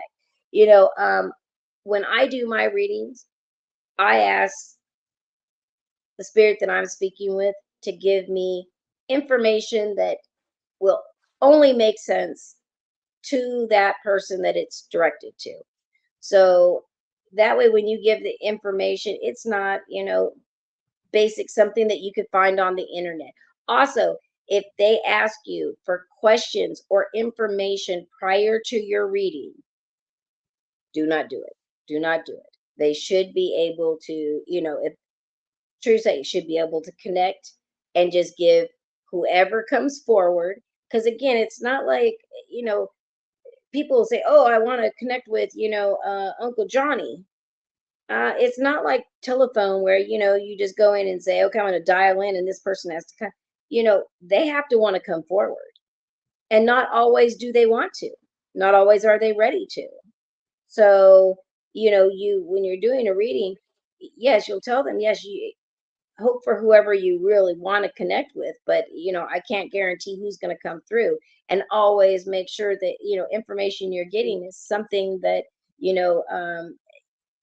You know, um, when I do my readings, I ask the spirit that I'm speaking with to give me information that will only make sense to that person that it's directed to. So that way, when you give the information, it's not, basic something that you could find on the internet. Also, if they ask you for questions or information prior to your reading, do not do it. Do not do it. They should be able to, if true say, should be able to connect and just give whoever comes forward. Because again, it's not like, you know, people say, "Oh, I want to connect with, Uncle Johnny." It's not like telephone where you just go in and say, "Okay, I'm going to dial in," and this person has to come. They have to want to come forward, and not always do they want to. Not always are they ready to. So, you when you're doing a reading, yes, you'll tell them, yes, you hope for whoever you really want to connect with, but I can't guarantee who's going to come through. And always make sure that information you're getting is something that you know um,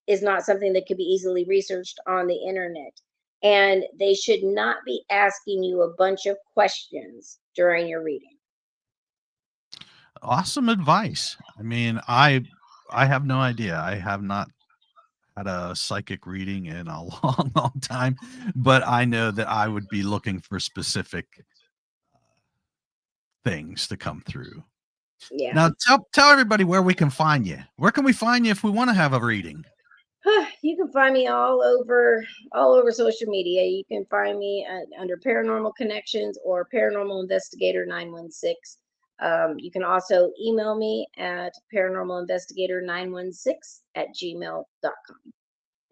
is not something that could be easily researched on the internet. And they should not be asking you a bunch of questions during your reading. Awesome advice. I mean, I have no idea. I have not had a psychic reading in a long, long time, but I know that I would be looking for specific things to come through. Yeah. Now, tell everybody where we can find you. Where can we find you if we want to have a reading? You can find me all over social media. You can find me under Paranormal Connections or Paranormal Investigator 916. You can also email me at paranormalinvestigator916@gmail.com.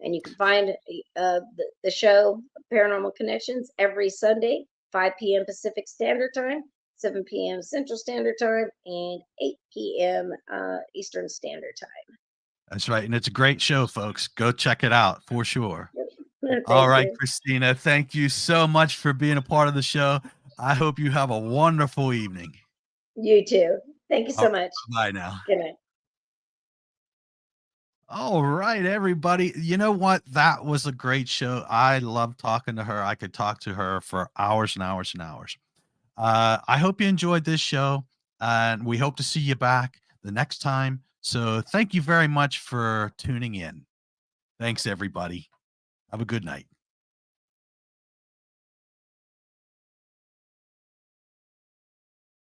And you can find the show Paranormal Connections every Sunday, 5 p.m. Pacific Standard Time, 7 p.m. Central Standard Time, and 8 p.m. Eastern Standard Time. That's right. And it's a great show, folks. Go check it out for sure. Yep. All Thank right, you. Christina, thank you so much for being a part of the show. I hope you have a wonderful evening. You too. Thank you All so right, much. bye now. Good night. All right, everybody. You know what? That was a great show. I love talking to her. I could talk to her for hours and hours and hours. I hope you enjoyed this show, and we hope to see you back the next time. So, thank you very much for tuning in. Thanks, everybody. Have a good night.